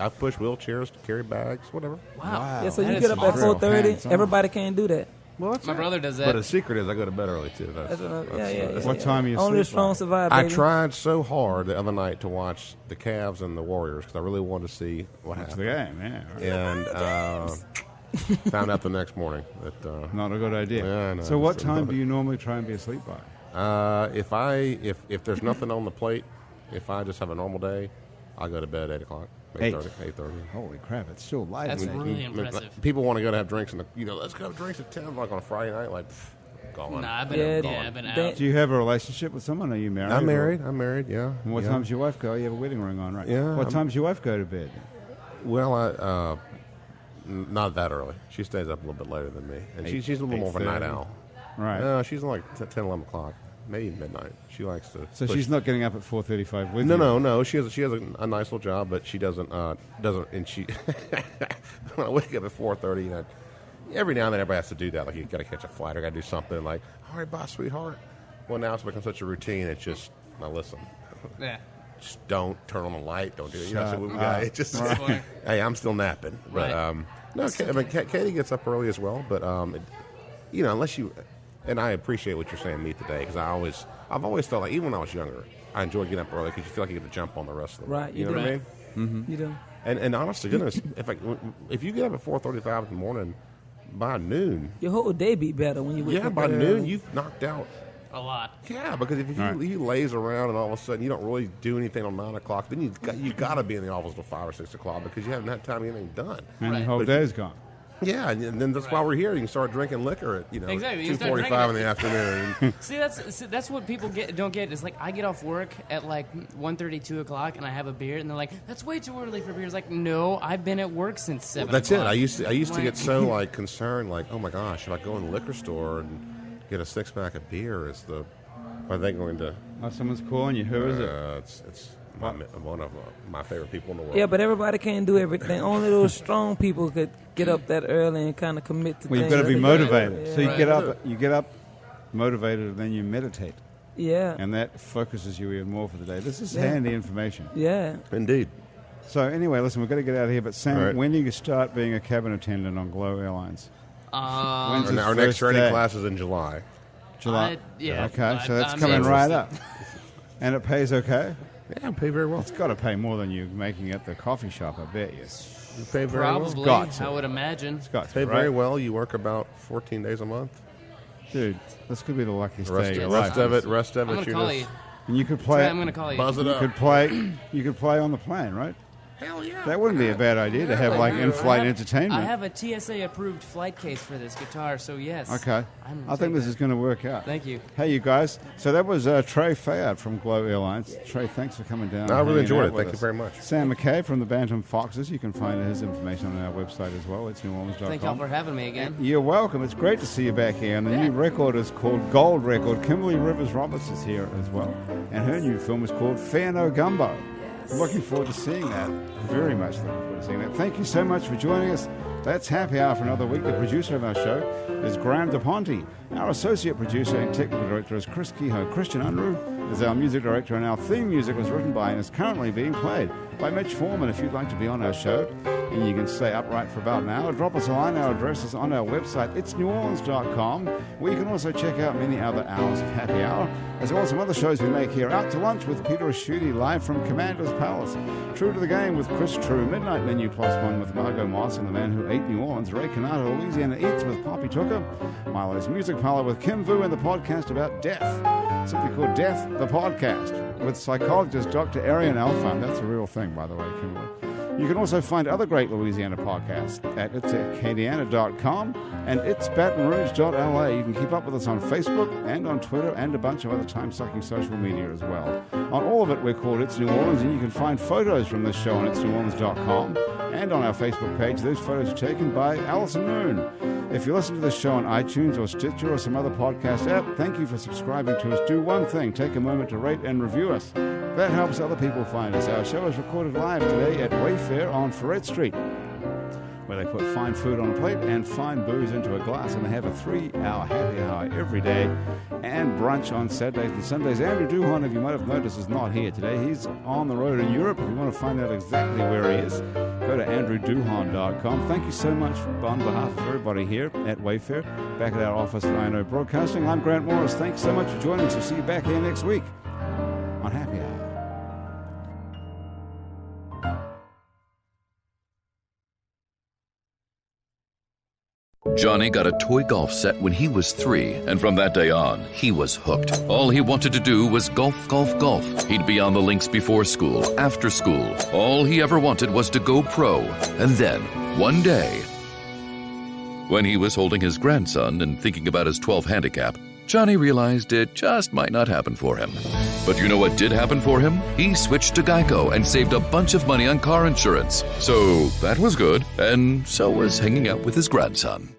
I push wheelchairs to carry bags, whatever. Wow. Yeah, so That you is get up at awesome. 4:30. Hands-on. Everybody can't do that. Well, that's My brother does that. But the secret is I go to bed early too. That's what yeah. What time are you Only the asleep strong by? survive, I baby. tried so hard the other night to watch the Cavs and the Warriors because I really wanted to see what That's the happened. game, yeah. And found out the next morning that Not a good idea. Yeah, I know. So what time do you normally try and be asleep by? if there's nothing on the plate, if I just have a normal day, I'll go to bed 8 o'clock, 8:30. Holy crap, it's still light. That's isn't it? really impressive. People want to go to have drinks, let's go have drinks at 10, like on a Friday night, like, gone. Nah, I've been, Yeah, I've been they- out. Do you have a relationship with someone? Are you married? I'm or- married, yeah. And what yeah. time's your wife go? You have a wedding ring on, right? Yeah, What I'm- time's your wife go to bed? Well, not that early. She stays up a little bit later than me. And she's a little more of a night 8:30. owl. Right. She's like 10, 11 o'clock, maybe midnight. She likes to. So push- she's not getting up at 4:35 with you? No. She has a nice little job, but she doesn't. And she. When I wake up at 4:30, every now and then everybody has to do that. Like you got to catch a flight or got to do something. Like, all right, bye, sweetheart. Well, now it's become such a routine. It's just now listen. Yeah. Just don't turn on the light. Don't do it. So Shut we up. got, it just. Right. Hey, I'm still napping, but Right. no. Katie gets up early as well, but unless you. And I appreciate what you're saying, me today, because I've always felt like, even when I was younger, I enjoyed getting up early because you feel like you get to jump on the rest of the Right, You you know do. what I mean? Mm-hmm. You do. And honest to goodness, if you get up at 4:35 in the morning, by noon, Your whole day be better when you wake up by that noon early. you've knocked out. A lot. Yeah, because if Right. you laze around and all of a sudden you don't really do anything on 9 o'clock, then you got to be in the office till 5 or 6 o'clock because you haven't had time to get anything done. And Right. the whole But day's gone. Yeah, and then that's why we're here. You can start drinking liquor at exactly. 2:45 in the afternoon. See, that's what people don't get. It's like I get off work at like 1:30, 2 o'clock, and I have a beer, and they're like, "That's way too early for beer." It's like, no, I've been at work since 7. That's o'clock. it. I used to get so concerned, oh my gosh, if I go in the liquor store and get a 6-pack of beer, are they going to? Oh, someone's calling you. Who is it? It's one of my favorite people in the world. Yeah, but everybody can't do everything. Only those strong people could get up that early and kind of commit to Well, things. you've got to be motivated. Yeah. So you get up motivated, and then you meditate. Yeah. And that focuses you even more for the day. This is handy information. Yeah. Indeed. So anyway, listen, we've got to get out of here. But Sam, when do you start being a cabin attendant on Glow Airlines? When's our next training class is in July. July? Yeah. Okay, so that's coming right up. And it pays okay? Yeah, pay very well. It's got to pay more than you making at the coffee shop, I bet you. You pay very Probably, well. I would imagine. It's got to, pay right? very well. You work about 14 days a month. Dude, this could be the luckiest day of your Rest life. of it, I'm going to call you. And you could play. I'm going to call you. Buzz it up. You could play on the plane, right? Hell yeah. That wouldn't be a bad idea to have in-flight entertainment. I have a TSA-approved flight case for this guitar, so yes. Okay. I think this is going to work out. Thank you. Hey, you guys. So that was Trey Fayard from Glow Airlines. Trey, thanks for coming down. I really enjoyed it. Thank Thank you very much. Sam McCabe from the Bantam Foxes. You can find his information on our website as well. It's neworleans.com. Thank y'all for having me again. You're welcome. It's great to see you back here. And the new record is called Gold Record. Kimberly Rivers Roberts is here as well. And her new film is called No Gumbo. Looking forward to seeing that. Very much looking forward to seeing that. Thank you so much for joining us. That's Happy Hour for another week. The producer of our show is Graham DePonte. Our associate producer and technical director is Chris Kehoe. Christian Unruh is our music director, and our theme music was written by and is currently being played by Mitch Foreman. If you'd like to be on our show and you can stay upright for about an hour, drop us a line. Our address is on our website, itsneworleans.com, where you can also check out many other hours of Happy Hour, as well as some other shows we make here. Out to Lunch with Peter Asciuti, live from Commander's Palace. True to the Game with Chris True. Midnight Menu +1 with Margot Moss and the Man Who Ate New Orleans. Ray Canada, Louisiana Eats with Poppy Tooker. Milo's Music Parlor with Kim Vu, and the podcast about death, simply called Death, the Podcast, with psychologist Dr. Arian Alfan. That's a real thing, by the way, Kimberly. You can also find other great Louisiana podcasts at itsacadiana.com and itsbatonrouge.la. You can keep up with us on Facebook and on Twitter and a bunch of other time-sucking social media as well. On all of it, we're called It's New Orleans, and you can find photos from this show on itsneworleans.com and on our Facebook page. Those photos are taken by Alison Moon. If you listen to this show on iTunes or Stitcher or some other podcast app, thank you for subscribing to us. Do one thing, take a moment to rate and review us. That helps other people find us. Our show is recorded live today at Wayfare on Ferret Street, where they put fine food on a plate and fine booze into a glass, and they have a 3-hour happy hour every day and brunch on Saturdays and Sundays. Andrew Duhon, if you might have noticed, is not here today. He's on the road in Europe. If you want to find out exactly where he is, go to andrewduhon.com. Thank you so much on behalf of everybody here at Wayfare, back at our office at INO Broadcasting. I'm Grant Morris. Thanks so much for joining us. We'll see you back here next week on Happy Hour. Johnny got a toy golf set when he was 3, and from that day on, he was hooked. All he wanted to do was golf, golf, golf. He'd be on the links before school, after school. All he ever wanted was to go pro. And then, one day, when he was holding his grandson and thinking about his 12 handicap, Johnny realized it just might not happen for him. But you know what did happen for him? He switched to Geico and saved a bunch of money on car insurance. So that was good, and so was hanging out with his grandson.